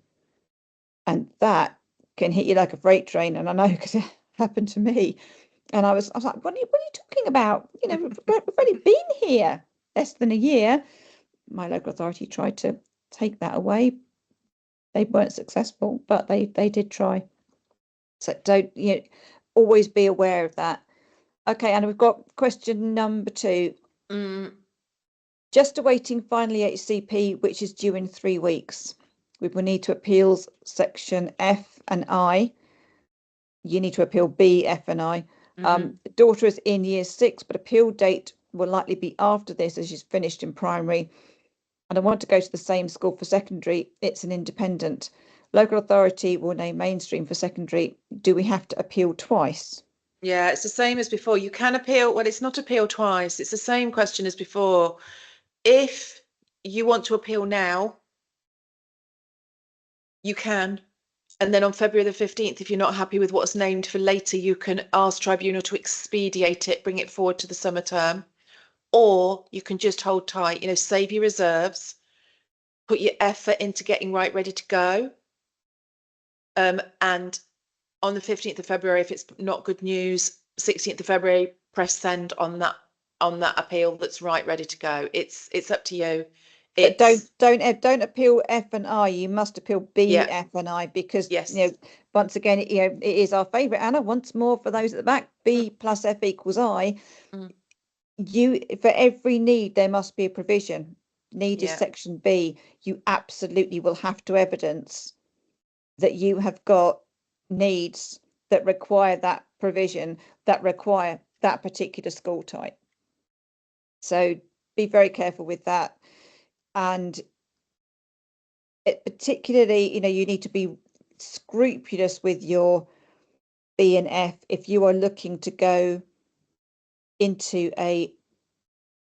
Speaker 2: And that can hit you like a freight train. And I know because it happened to me. And I was like, what are you talking about? We've already been here less than a year. My local authority tried to take that away. They weren't successful, but they did try. So don't always be aware of that. Okay, and we've got question number 2. Just awaiting final HCP, which is due in 3 weeks. We will need to appeals section F and I. You need to appeal B, F and I. Daughter is in year 6, but appeal date will likely be after this, as she's finished in primary. And I want to go to the same school for secondary. It's an independent. Local authority will name mainstream for secondary. Do we have to appeal twice?
Speaker 1: Yeah, it's the same as before. You can appeal. Well, it's not appeal twice. It's the same question as before. If you want to appeal now, you can. And then on February the 15th, if you're not happy with what's named for later, you can ask tribunal to expedite it, bring it forward to the summer term. Or you can just hold tight, save your reserves, put your effort into getting right ready to go. And on the 15th of February, if it's not good news, 16th of February, press send on that appeal that's right ready to go. It's up to you.
Speaker 2: But don't appeal F and I. You must appeal B, F and I, because once again, it is our favourite. Anna, once more for those at the back, B plus F equals I. You, for every need, there must be a provision. Need is section B. You absolutely will have to evidence that you have got needs that require that provision, that require that particular school type. So be very careful with that. And particularly, you need to be scrupulous with your B and F if you are looking to go into a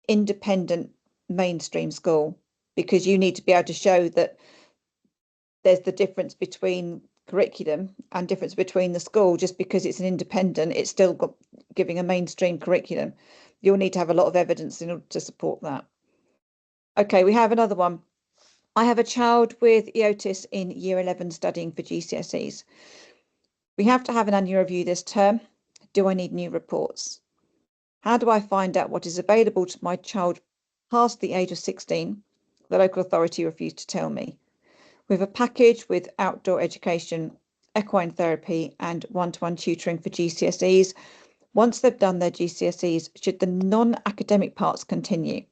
Speaker 2: independent mainstream school, because you need to be able to show that there's the difference between curriculum and difference between the school. Just because it's an independent, it's still got giving a mainstream curriculum. You'll need to have a lot of evidence in order to support that. Okay, we have another one. I have a child with EOTIS in year 11 studying for GCSEs. We have to have an annual review this term. Do I need new reports? How do I find out what is available to my child past the age of 16? The local authority refused to tell me. We have a package with outdoor education, equine therapy and one-to-one tutoring for GCSEs. Once they've done their GCSEs, should the non-academic parts continue?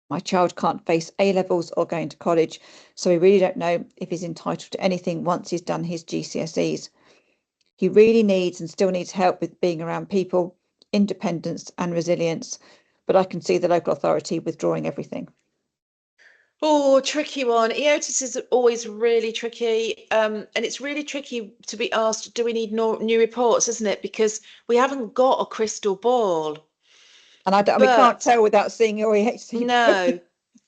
Speaker 2: My child can't face A-levels or going to college, so we really don't know if he's entitled to anything once he's done his GCSEs. He really needs and still needs help with being around people, independence and resilience, but I can see the local authority withdrawing everything.
Speaker 1: Oh, tricky one. EOTIS is always really tricky. And it's really tricky to be asked, do we need new reports, isn't it? Because we haven't got a crystal ball.
Speaker 2: And we can't tell without seeing your EHCP.
Speaker 1: No,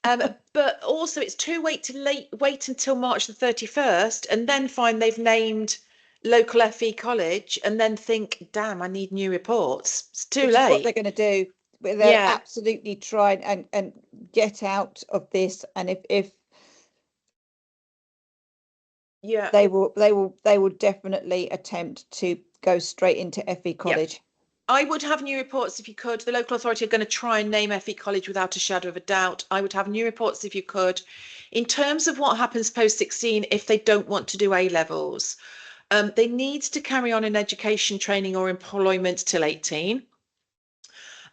Speaker 1: But also it's too wait until March the 31st and then find they've named local FE college and then think, damn, I need new reports. It's too
Speaker 2: Which
Speaker 1: late.
Speaker 2: is what they're going to do. They'll absolutely try and get out of this. And if they will definitely attempt to go straight into FE college.
Speaker 1: I would have new reports if you could. The local authority are going to try and name FE College without a shadow of a doubt. I would have new reports if you could. In terms of what happens post 16, if they don't want to do A levels, they need to carry on in education, training or employment till 18.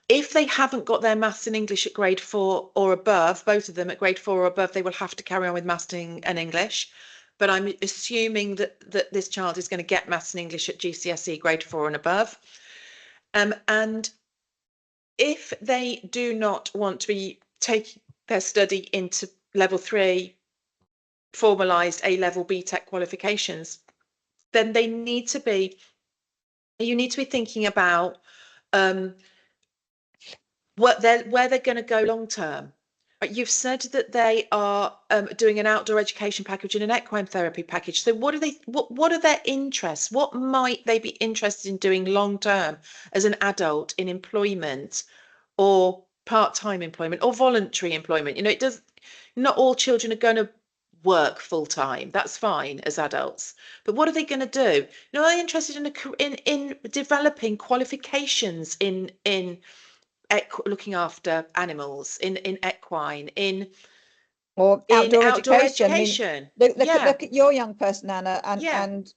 Speaker 1: If they haven't got their maths and English at grade 4 or above, both of them at grade 4 or above, they will have to carry on with maths and English. But I'm assuming that this child is going to get maths and English at GCSE grade 4 and above. And if they do not want to be taking their study into level 3 formalized A-level BTEC qualifications, then you need to be thinking about where they're going to go long term. You've said that they are doing an outdoor education package and an equine therapy package. So what are their interests? What might they be interested in doing long term as an adult in employment or part-time employment or voluntary employment? Not all children are going to work full time. That's fine as adults. But what are they going to do? Are they interested in developing qualifications in looking after animals, in equine,
Speaker 2: or outdoor education? I mean, look at your young person, Anna, and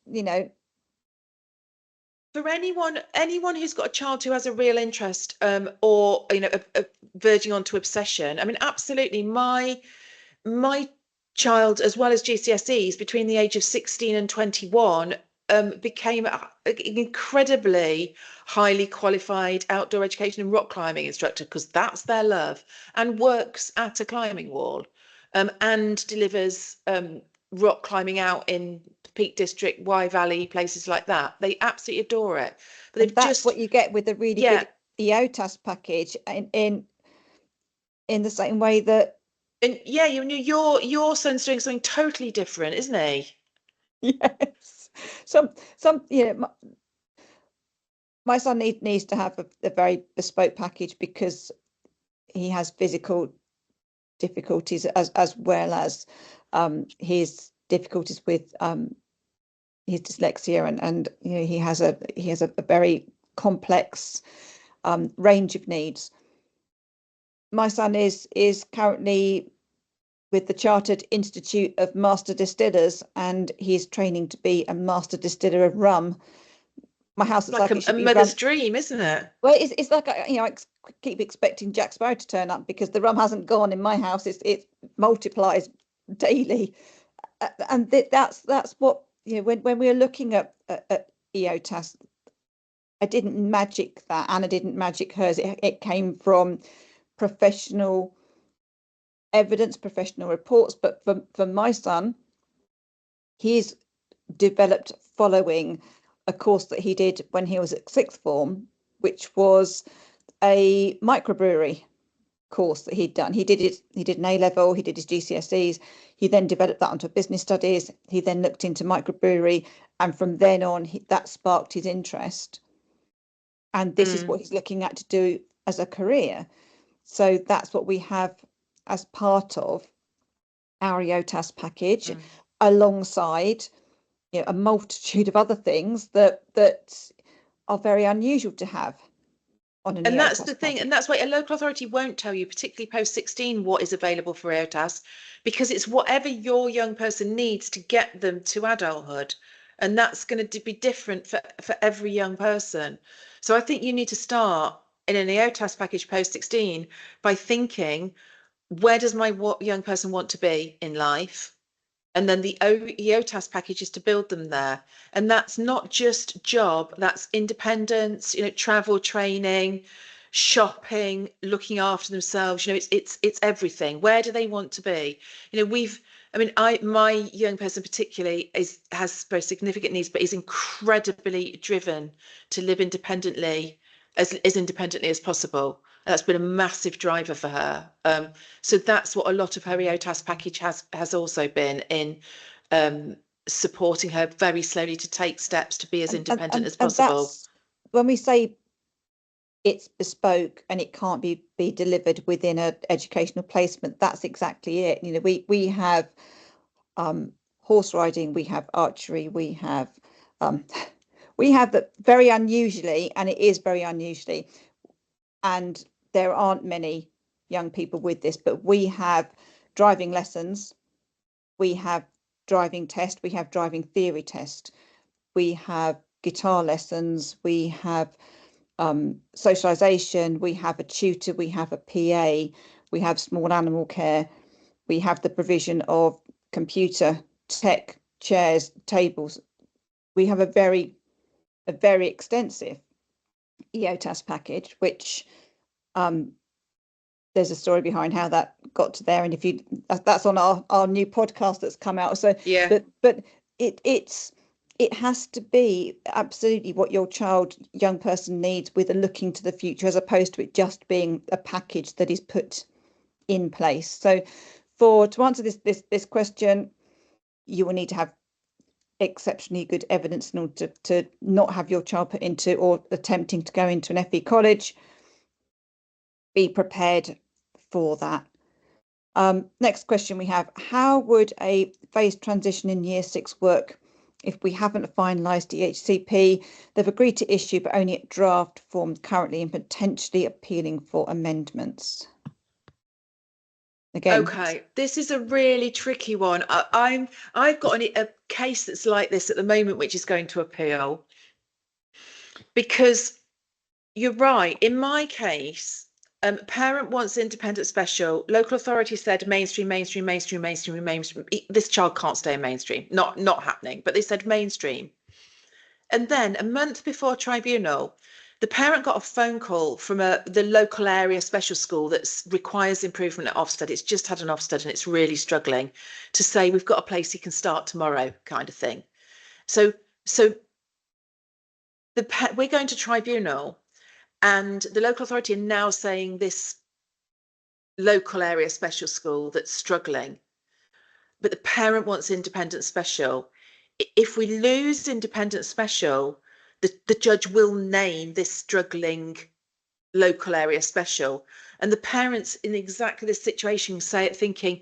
Speaker 1: for anyone who's got a child who has a real interest or verging onto obsession, I mean, absolutely, my child, as well as GCSEs, between the age of 16 and 21 became an incredibly highly qualified outdoor education and rock climbing instructor, because that's their love, and works at a climbing wall and delivers rock climbing out in Peak District, Wye Valley, places like that. They absolutely adore it.
Speaker 2: But that's what you get with a really good EOTAS package in the same way that.
Speaker 1: And your son's doing something totally different, isn't he?
Speaker 2: Yes. My son needs to have a very bespoke package because he has physical difficulties as well as his difficulties with his dyslexia, and he has a very complex range of needs. My son is currently with the Chartered Institute of Master Distillers, and he's training to be a master distiller of rum. My house is
Speaker 1: like a mother's dream, isn't it?
Speaker 2: Well, it's like I keep expecting Jack Sparrow to turn up, because the rum hasn't gone in my house. It multiplies daily, and that's what when we were looking at EOTAS, I didn't magic that. Anna didn't magic hers. It came from professional evidence, professional reports. But for my son, he's developed following a course that he did when he was at sixth form, which was a microbrewery course that he'd done. He did an A-level, he did his GCSEs, he then developed that onto business studies, he then looked into microbrewery, and from then on that sparked his interest. And this is what he's looking at to do as a career. So that's what we have as part of our EOTAS package, alongside a multitude of other things that are very unusual to have on an EOTAS
Speaker 1: that's the thing, and that's why a local authority won't tell you, particularly post 16, what is available for EOTAS, because it's whatever your young person needs to get them to adulthood, and that's going to be different for every young person. So I think you need to start in an EOTAS package post 16 by thinking, where does my young person want to be in life? And then the EOTAS package is to build them there. And that's not just job, that's independence, travel, training, shopping, looking after themselves. It's everything. Where do they want to be? My young person particularly has very significant needs, but is incredibly driven to live independently as independently as possible. That's been a massive driver for her. So that's what a lot of her EOTAS package has also been in, supporting her very slowly to take steps to be as independent as possible.
Speaker 2: And that's when we say it's bespoke and it can't be delivered within an educational placement. That's exactly it. You know, we have horse riding, we have archery, we have that very unusually, and it is very unusually, and there aren't many young people with this, but we have driving lessons, we have driving test, we have driving theory test, we have guitar lessons, we have socialization, we have a tutor, we have a PA, we have small animal care, we have the provision of computer tech, chairs, tables. We have a very extensive EOTAS package, which there's a story behind how that got to there, and if you that's on our new podcast that's come out. So
Speaker 1: yeah,
Speaker 2: but it has to be absolutely what your young person needs, with a looking to the future, as opposed to it just being a package that is put in place. So to answer this question, you will need to have exceptionally good evidence in order to not have your child put into or attempting to go into an FE college. Be prepared for that. Next question we have: how would a phased transition in year 6 work if we haven't finalised EHCP? They've agreed to issue, but only at draft form currently, and potentially appealing for amendments. Again,
Speaker 1: okay, this is a really tricky one. I've got a case that's like this at the moment, which is going to appeal, because you're right. In my case, parent wants independent special. Local authority said mainstream, mainstream, mainstream, mainstream, mainstream. This child can't stay in mainstream. Not happening. But they said mainstream. And then a month before tribunal, the parent got a phone call from the local area special school that requires improvement at Ofsted. It's just had an Ofsted and it's really struggling, to say we've got a place he can start tomorrow, kind of thing. So we're going to tribunal, and the local authority are now saying this local area special school that's struggling, but the parent wants independent special. If we lose independent special, the judge will name this struggling local area special. And the parents in exactly this situation say it thinking,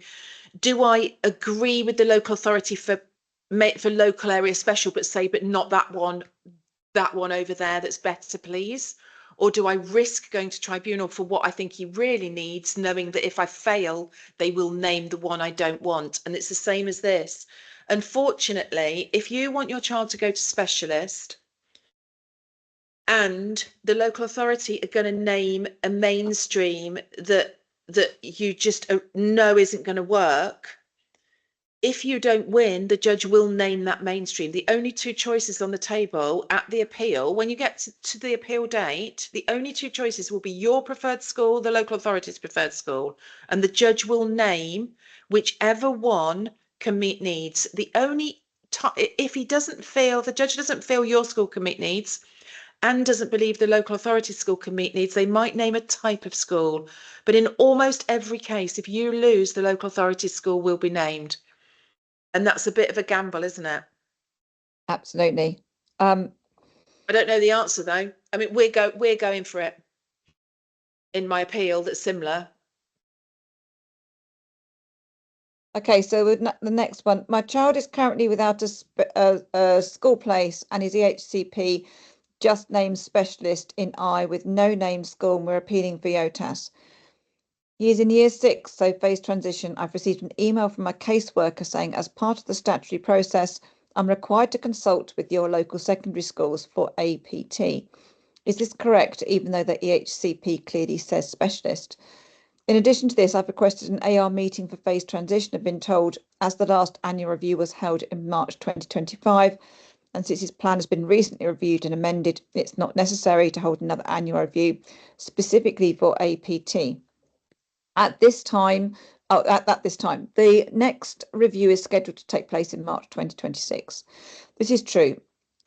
Speaker 1: do I agree with the local authority for local area special, but not that one over there that's better, please? Or do I risk going to tribunal for what I think he really needs, knowing that if I fail, they will name the one I don't want? And it's the same as this. Unfortunately, if you want your child to go to specialist and the local authority are going to name a mainstream that you just know isn't going to work, if you don't win, the judge will name that mainstream. The only two choices on the table at the appeal, when you get to the appeal date, the only two choices will be your preferred school, the local authority's preferred school, and the judge will name whichever one can meet needs. The only if he doesn't feel, the judge doesn't feel your school can meet needs and doesn't believe the local authority school can meet needs, they might name a type of school. But in almost every case, if you lose, the local authority school will be named. And that's a bit of a gamble, isn't it?
Speaker 2: Absolutely.
Speaker 1: I don't know the answer though. I mean, we're going for it. In my appeal, that's similar.
Speaker 2: Okay, so the next one. My child is currently without a school place and is EHCP just named specialist in I with no name school, and we're appealing for EOTAS. He is in year 6, so phase transition. I've received an email from my caseworker saying, as part of the statutory process, I'm required to consult with your local secondary schools for APT. Is this correct, even though the EHCP clearly says specialist? In addition to this, I've requested an AR meeting for phase transition. I've been told, as the last annual review was held in March 2025, and since his plan has been recently reviewed and amended, it's not necessary to hold another annual review specifically for APT. At this time, the next review is scheduled to take place in March 2026. This is true.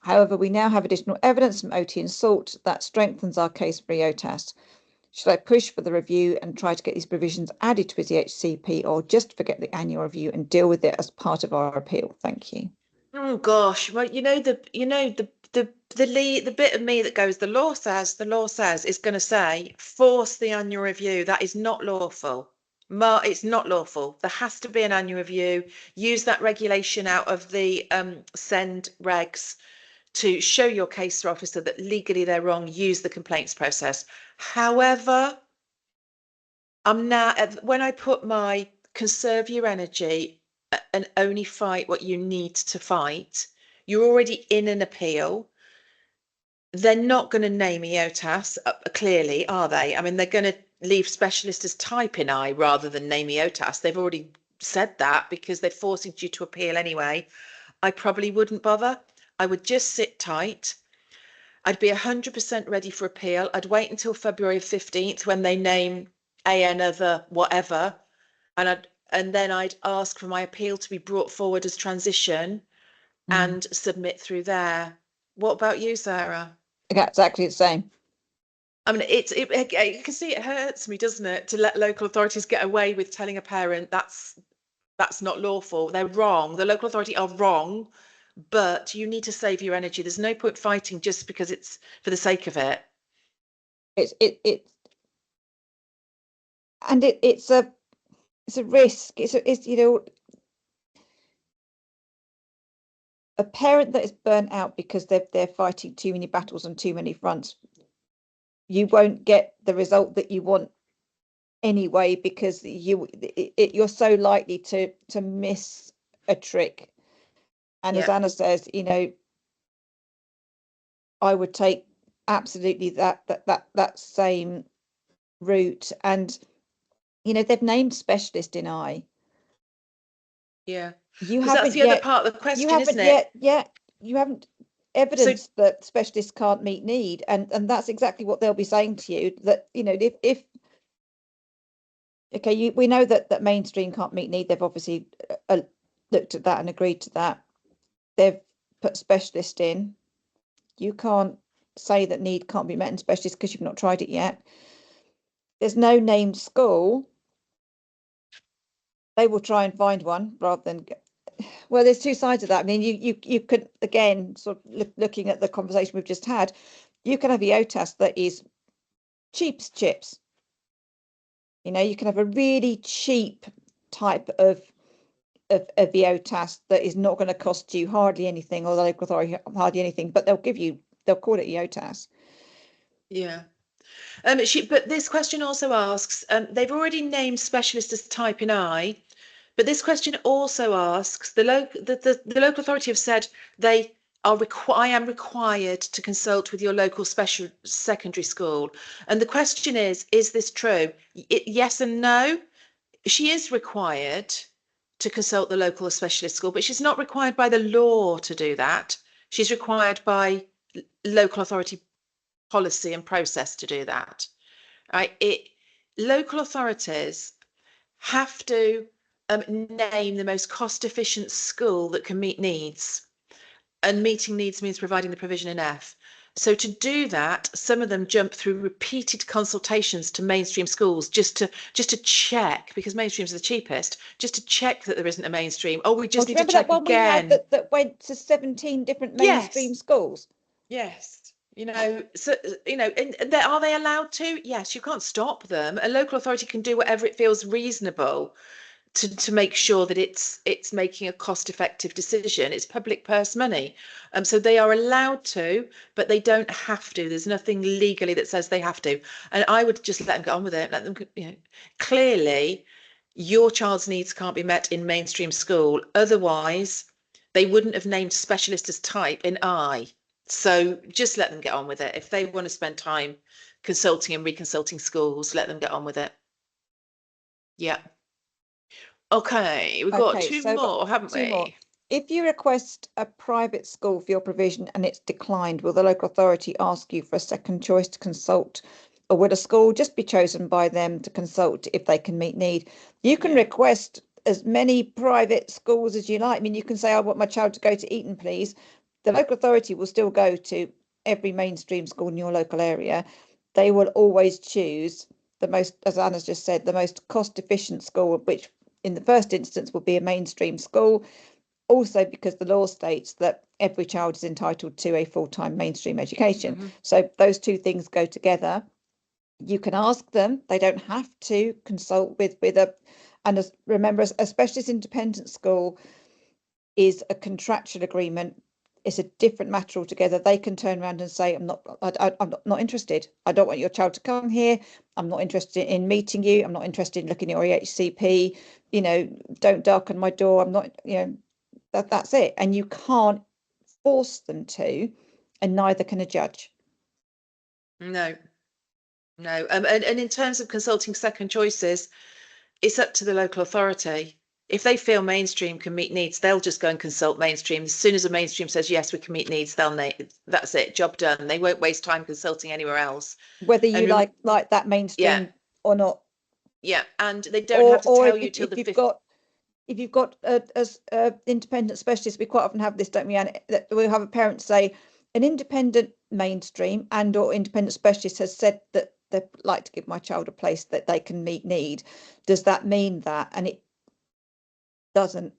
Speaker 2: However, we now have additional evidence from OT and SALT that strengthens our case for EOTAS. Should I push for the review and try to get these provisions added to his EHCP, or just forget the annual review and deal with it as part of our appeal? Thank you.
Speaker 1: Oh gosh, well, the bit of me that goes, the law says is going to say force the annual review. That is not lawful. It's not lawful. There has to be an annual review. Use that regulation out of the send regs to show your case officer that legally they're wrong. Use the complaints process. However, I'm now, when I put my conserve your energy and only fight what you need to fight, you're already in an appeal. They're not going to name EOTAS clearly, are they? I mean, they're going to leave specialist as type in I rather than name EOTAS. They've already said that because they're forcing you to appeal anyway. I probably wouldn't bother. I would just sit tight. I'd be 100% ready for appeal. I'd wait until February 15th when they name AN other whatever, and then I'd ask for my appeal to be brought forward as transition and submit through there. What about you, Sarah?
Speaker 2: Exactly the same.
Speaker 1: I mean, you can see it hurts me, doesn't it, to let local authorities get away with telling a parent that's not lawful. They're wrong. The local authority are wrong, but you need to save your energy. There's no point fighting just because it's for the sake of it.
Speaker 2: It's a risk. It's a parent that is burnt out because they're fighting too many battles on too many fronts. You won't get the result that you want anyway, because you're so likely to miss a trick. And as Anna says, I would take absolutely that same route. And they've named specialist in I.
Speaker 1: Yeah.
Speaker 2: You
Speaker 1: haven't
Speaker 2: that's
Speaker 1: the other part of the question, isn't it?
Speaker 2: You haven't evidence that specialists can't meet need, and that's exactly what they'll be saying to you, that if okay, we know that mainstream can't meet need. They've obviously looked at that and agreed to that. They've put specialist in. You can't say that need can't be met in specialist because you've not tried it yet. There's no named school. They will try and find one rather than. Well, there's two sides of that. I mean, you could, again, sort of looking at the conversation we've just had, you can have EOTAS that is cheap as chips. You can have a really cheap type of EOTAS that is not going to cost you hardly anything, or the local authority hardly anything, but they'll call it EOTAS.
Speaker 1: Yeah. But this question also asks, they've already named specialist as type in I, but this question also asks, the local authority have said I am required to consult with your local special secondary school. And the question is this true? Yes and no. She is required to consult the local specialist school, but she's not required by the law to do that. She's required by local authority policy and process to do that. Right? Local authorities have to name the most cost-efficient school that can meet needs, and meeting needs means providing the provision in F. So to do that, some of them jump through repeated consultations to mainstream schools just to check, because mainstreams are the cheapest, just to check that there isn't a mainstream. Oh, we just need to check
Speaker 2: that one
Speaker 1: again.
Speaker 2: We had that went to 17 different mainstream schools.
Speaker 1: Yes. So and are they allowed to? Yes, you can't stop them. A local authority can do whatever it feels reasonable to make sure that it's making a cost-effective decision. It's public purse money, so they are allowed to, but they don't have to. There's nothing legally that says they have to, and I would just let them get on with it. Let them, clearly, your child's needs can't be met in mainstream school. Otherwise, they wouldn't have named specialist as type in I. So just let them get on with it. If they want to spend time consulting and reconsulting schools, let them get on with it. Yeah. Okay, we've got two more, haven't we?
Speaker 2: More. If you request a private school for your provision and it's declined, will the local authority ask you for a second choice to consult, or would a school just be chosen by them to consult if they can meet need? You can request as many private schools as you like. I mean, you can say, I want my child to go to Eton, please. the local authority will still go to every mainstream school in your local area. They will always choose the most, as Anna's just said, the most cost efficient school, which in the first instance will be a mainstream school. Also, because the law states that every child is entitled to a full-time mainstream education. So those two things go together. You can ask them, they don't have to consult with a, and remember, a specialist independent school is a contractual agreement. It's a different matter altogether. They can turn around and say, I'm not interested. I don't want your child to come here. I'm not interested in meeting you. I'm not interested in looking at your EHCP. Don't darken my door. I'm not, that's it. And you can't force them to, and neither can a judge.
Speaker 1: No. And in terms of consulting second choices, it's up to the local authority. If they feel mainstream can meet needs, they'll just go and consult mainstream. As soon as a mainstream says, yes, we can meet needs, that's it, job done. They won't waste time consulting anywhere else.
Speaker 2: Whether you like that mainstream or not.
Speaker 1: Yeah, and they don't have to tell you till the 5th.
Speaker 2: If you've got a independent specialist, we quite often have this, don't we, Anne? That we'll have a parent say, an independent mainstream and or independent specialist has said that they'd like to give my child a place that they can meet need. Does that mean that? And it doesn't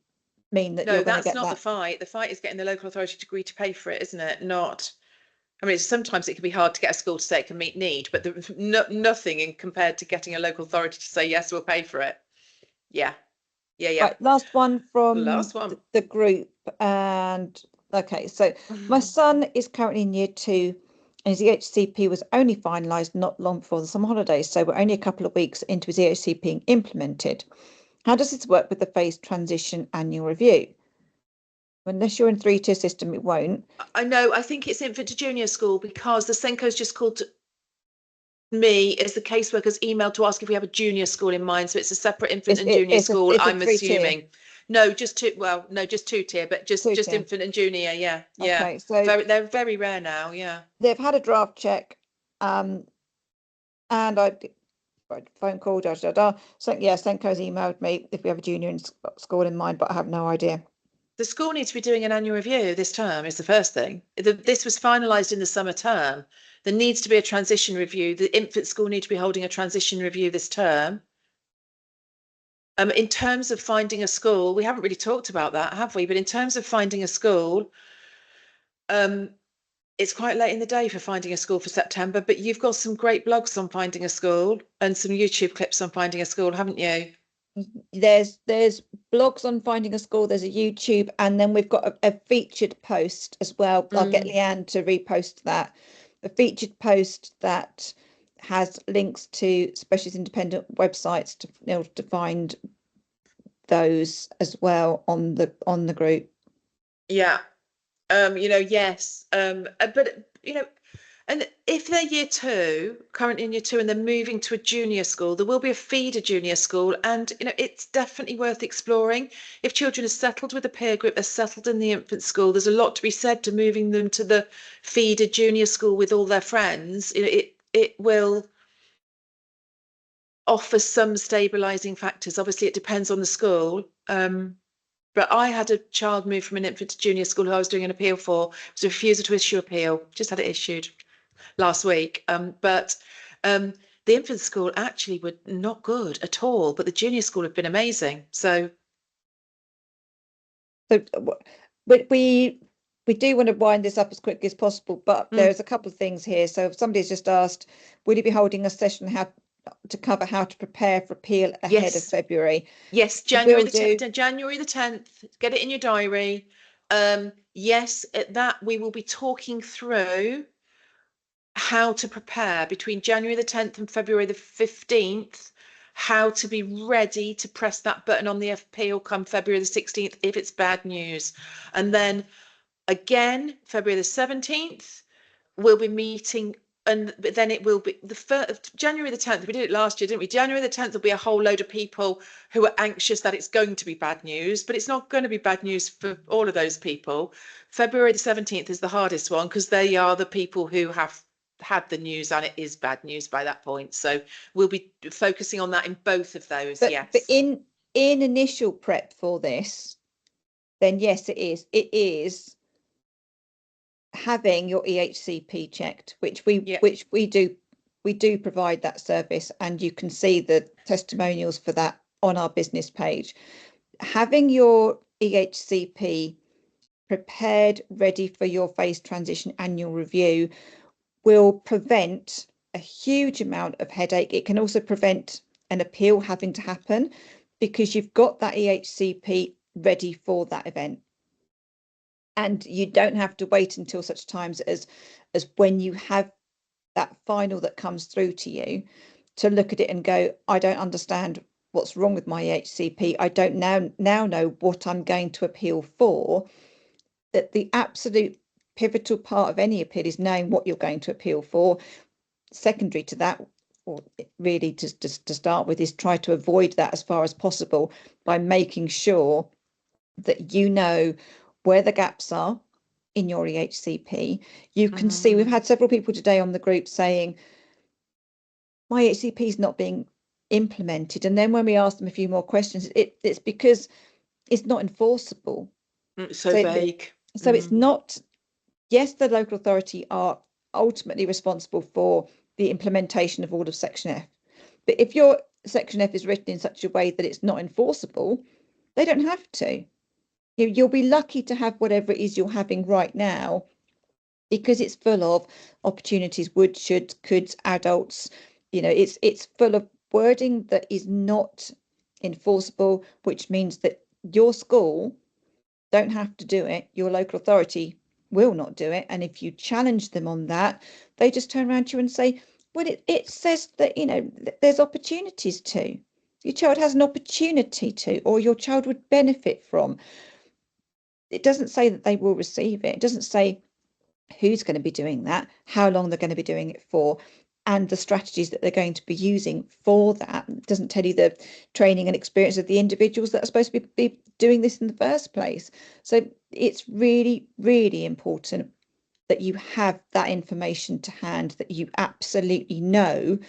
Speaker 2: mean that you're going to get that.
Speaker 1: No, that's not the fight. The fight is getting the local authority to agree to pay for it, isn't it? I mean, sometimes it can be hard to get a school to say it can meet need, but nothing in compared to getting a local authority to say, yes, we'll pay for it. Yeah.
Speaker 2: Right, last one from the group. And okay, so my son is currently in year 2 and his EHCP was only finalised not long before the summer holidays, so we're only a couple of weeks into his EHCP being implemented. How does this work with the phased transition annual review? Unless you're in 3-tier system, it won't.
Speaker 1: I know, I think it's infant to junior school because the SENCO's just called me as the caseworker's email to ask if we have a junior school in mind. So it's a separate infant and junior school, I'm assuming. No, just 2-tier, but just infant and junior. Yeah. Okay, so they're very rare now. Yeah.
Speaker 2: They've had a draft check, and I phone call, So yeah, SENCO's emailed me if we have a junior school in mind, but I have no idea.
Speaker 1: The school needs to be doing an annual review this term is the first thing. This was finalised in the summer term. There needs to be a transition review. The infant school need to be holding a transition review this term. In terms of finding a school, we haven't really talked about that, have we? But in terms of finding a school, it's quite late in the day for finding a school for September, but you've got some great blogs on finding a school and some YouTube clips on finding a school, haven't you?
Speaker 2: There's blogs on finding a school, there's a YouTube, and then we've got a featured post as well. I'll get Leanne to repost that. A featured post that has links to specialist independent websites to find those as well on the group.
Speaker 1: Yeah. Yes. But and if they're year 2, currently in year 2, and they're moving to a junior school, there will be a feeder junior school, and it's definitely worth exploring. If children are settled with a peer group, they're settled in the infant school, there's a lot to be said to moving them to the feeder junior school with all their friends. It will offer some stabilizing factors. Obviously, it depends on the school. But I had a child move from an infant to junior school who I was doing an appeal for. It was a refusal to issue appeal. Just had it issued last week. But the infant school actually were not good at all, but the junior school have been amazing. So
Speaker 2: we do want to wind this up as quickly as possible, but there's a couple of things here. So if somebody's just asked, will you be holding a session to cover how to prepare for appeal ahead of February?
Speaker 1: Yes, January the 10th. Get it in your diary. Yes, at that we will be talking through how to prepare between January the 10th and February the 15th, how to be ready to press that button on the appeal come February the 16th if it's bad news. And then again, February the 17th, we'll be meeting, and then it will be January the 10th. We did it last year, didn't we? January the 10th will be a whole load of people who are anxious that it's going to be bad news, but it's not going to be bad news for all of those people. February the 17th is the hardest one because they are the people who have had the news and it is bad news by that point. So we'll be focusing on that in both of those. Yes.
Speaker 2: But in initial prep for this, then yes, it is having your EHCP checked, which we do provide that service, and you can see the testimonials for that on our business page. Having your EHCP prepared, ready for your phased transition annual review will prevent a huge amount of headache. It can also prevent an appeal having to happen because you've got that EHCP ready for that event. And you don't have to wait until such times as when you have that final that comes through to you to look at it and go, I don't understand what's wrong with my EHCP. I don't now know what I'm going to appeal for. That the absolute pivotal part of any appeal is knowing what you're going to appeal for. Secondary to that, or really to start with, is try to avoid that as far as possible by making sure that you know where the gaps are in your EHCP. You can see, we've had several people today on the group saying, my EHCP is not being implemented. And then when we ask them a few more questions, it's because it's not enforceable.
Speaker 1: So vague.
Speaker 2: So it's not, yes, the local authority are ultimately responsible for the implementation of all of Section F. But if your Section F is written in such a way that it's not enforceable, they don't have to. You'll be lucky to have whatever it is you're having right now, because it's full of opportunities, would, should, could, adults. It's full of wording that is not enforceable, which means that your school don't have to do it. Your local authority will not do it. And if you challenge them on that, they just turn around to you and say, well, it says that, there's opportunities to. Your child has an opportunity to, or your child would benefit from. It doesn't say that they will receive it. It doesn't say who's going to be doing that, how long they're going to be doing it for, and the strategies that they're going to be using for that. It doesn't tell you the training and experience of the individuals that are supposed to be doing this in the first place. So it's really, really important that you have that information to hand, that you absolutely know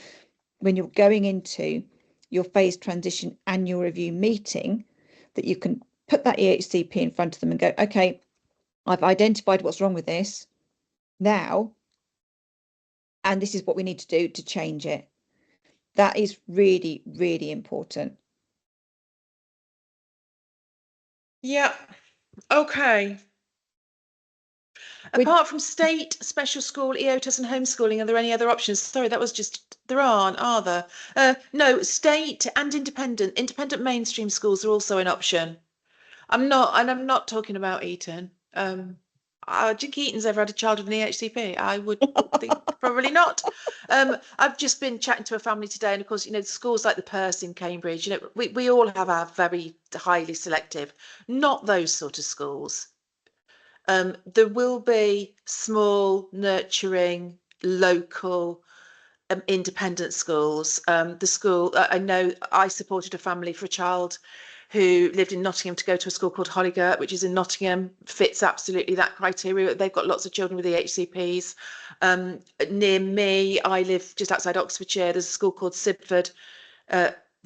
Speaker 2: when you're going into your phased transition annual review meeting, that you can put that EHCP in front of them and go, okay, I've identified what's wrong with this now, and this is what we need to do to change it. That is really, really important.
Speaker 1: Yeah. Okay. Apart from state, special school, EOTAS and homeschooling, are there any other options? Sorry, that was just, there aren't, are there? No, state and independent mainstream schools are also an option. I'm not talking about Eton. Do you think Eton's ever had a child with an EHCP? I would think probably not. I've just been chatting to a family today, and of course, schools like the Perse in Cambridge, we all have our very highly selective, not those sort of schools. There will be small, nurturing, local, independent schools. The school, I know I supported a family for a child who lived in Nottingham to go to a school called Hollygate, which is in Nottingham, fits absolutely that criteria. They've got lots of children with EHCPs. Near me, I live just outside Oxfordshire. There's a school called Sibford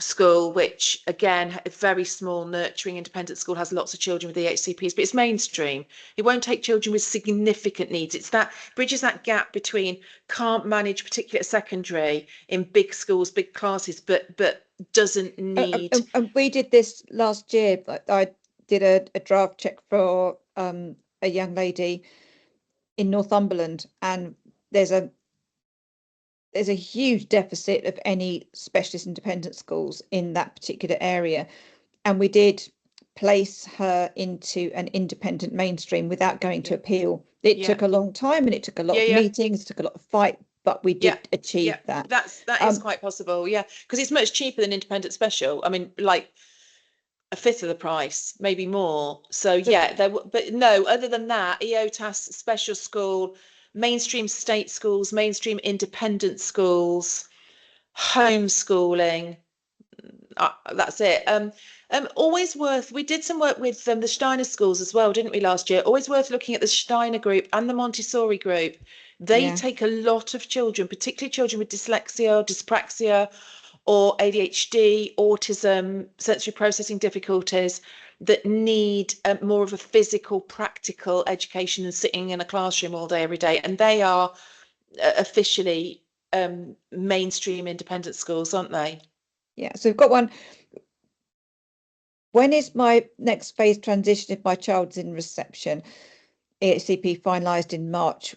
Speaker 1: School, which again, a very small, nurturing, independent school, has lots of children with EHCPs, but it's mainstream. It won't take children with significant needs. It's that bridges that gap between can't manage, particularly at secondary, in big schools, big classes, but doesn't need.
Speaker 2: And we did this last year. I did a draft check for a young lady in Northumberland, and there's a huge deficit of any specialist independent schools in that particular area, and we did place her into an independent mainstream without going to appeal. It took a long time, and it took a lot of meetings, it took a lot of fight, but we did achieve that.
Speaker 1: That is quite possible, because it's much cheaper than independent special. I mean, like a fifth of the price, maybe more. So but no, other than that, EOTAS, special school, mainstream state schools, mainstream independent schools, homeschooling. That's it. Always worth. We did some work with the Steiner schools as well, didn't we, last year? Always worth looking at the Steiner group and the Montessori group. They take a lot of children, particularly children with dyslexia, dyspraxia, or ADHD, autism, sensory processing difficulties. that need more of a physical, practical education than sitting in a classroom all day, every day. And they are officially mainstream independent schools, aren't they?
Speaker 2: Yeah, so we've got one. When is my next phase transition if my child's in reception? EHCP finalised in March.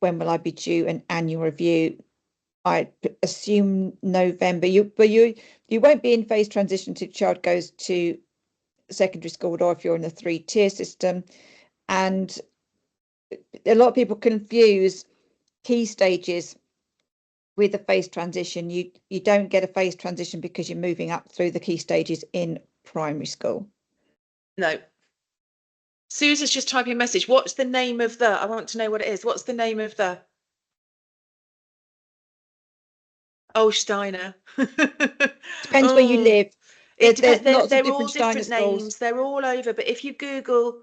Speaker 2: When will I be due an annual review? I assume November. You won't be in phase transition till child goes to secondary school, or if you're in the 3-tier system. And a lot of people confuse key stages with a phase transition. You don't get a phase transition because you're moving up through the key stages in primary school.
Speaker 1: No. Susan's just typing a message. What's the name of the? I want to know what it is. What's the name of the? Oh, Steiner.
Speaker 2: Depends where you live. There's lots of
Speaker 1: all
Speaker 2: different Steiner
Speaker 1: different
Speaker 2: schools.
Speaker 1: names. They're all over. But if you Google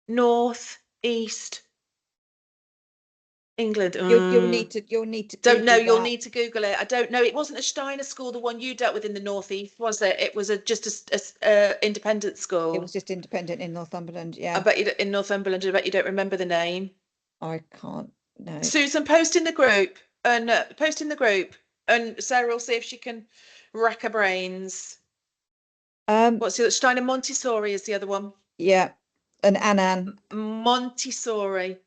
Speaker 1: North, East, England,
Speaker 2: you'll need to
Speaker 1: don't know. You'll
Speaker 2: that.
Speaker 1: need to Google it. I don't know. It wasn't a Steiner school, the one you dealt with in the Northeast, was it? It was just a independent school.
Speaker 2: It was just independent in Northumberland. Yeah.
Speaker 1: I bet you in Northumberland. I bet you don't remember the name.
Speaker 2: I can't. No.
Speaker 1: Susan, post in the group and and Sarah will see if she can rack her brains. What's the other? Steiner Montessori is the other one.
Speaker 2: Yeah, and Annan.
Speaker 1: Montessori.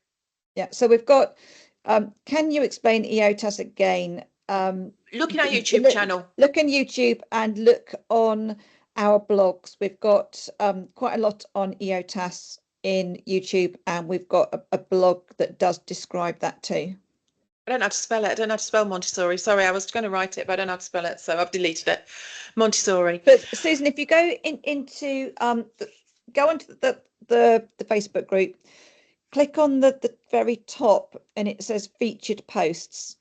Speaker 2: Yeah, so we've got. Can you explain EOTAS again?
Speaker 1: Look in our YouTube channel.
Speaker 2: Look in YouTube and look on our blogs. We've got quite a lot on EOTAS in YouTube, and we've got a blog that does describe that too.
Speaker 1: I don't know how to spell it. I don't know how to spell Montessori. Sorry, I was going to write it, but I don't know how to spell it, so I've deleted it. Montessori.
Speaker 2: But Susan, if you go into go onto the Facebook group, click on the very top, and it says featured posts,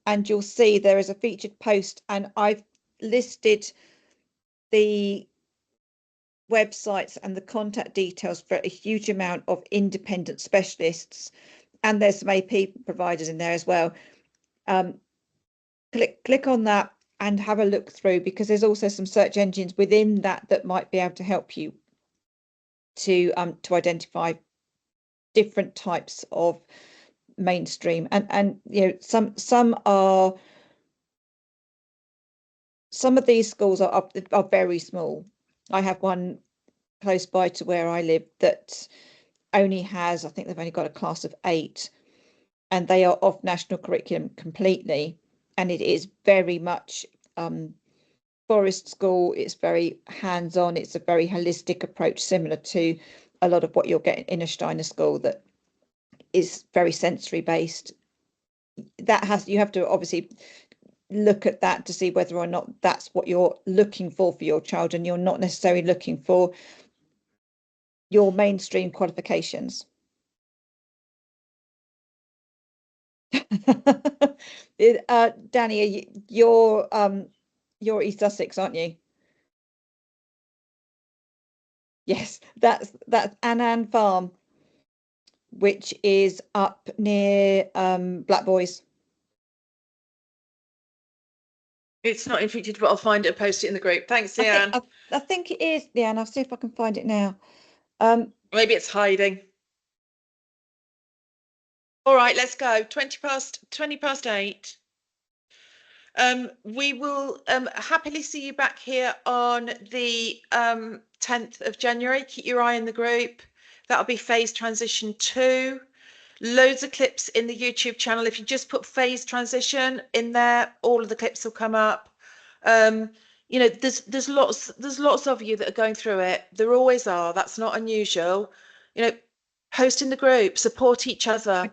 Speaker 2: and you'll see there is a featured post, and I've listed the websites and the contact details for a huge amount of independent specialists, and there's some AP providers in there as well. Click on that and have a look through, because there's also some search engines within that might be able to help you to identify different types of mainstream, and you know, some of these schools are very small. I have one close by to where I live that only has, I think they've only got a class of 8, and they are off national curriculum completely, and it is very much Forest School. It's very hands-on. It's a very holistic approach, similar to a lot of what you'll get in a Steiner school that is very sensory based. You have to obviously look at that to see whether or not that's what you're looking for your child, and you're not necessarily looking for your mainstream qualifications. Danny, you're East Sussex, aren't you? Yes, that's Annan Farm, which is up near Black Boys.
Speaker 1: It's not infected, but I'll find it and post it in the group. Thanks, Leanne.
Speaker 2: I think it is, Leanne. I'll see if I can find it now.
Speaker 1: Maybe it's hiding. All right, let's go. 20 past 8. We will happily see you back here on the 10th of January. Keep your eye on the group. That'll be phase transition 2. Loads of clips in the YouTube channel. If you just put phase transition in there, all of the clips will come up. You know, there's lots of you that are going through it. There always are. That's not unusual. You know, post in the group, support each other.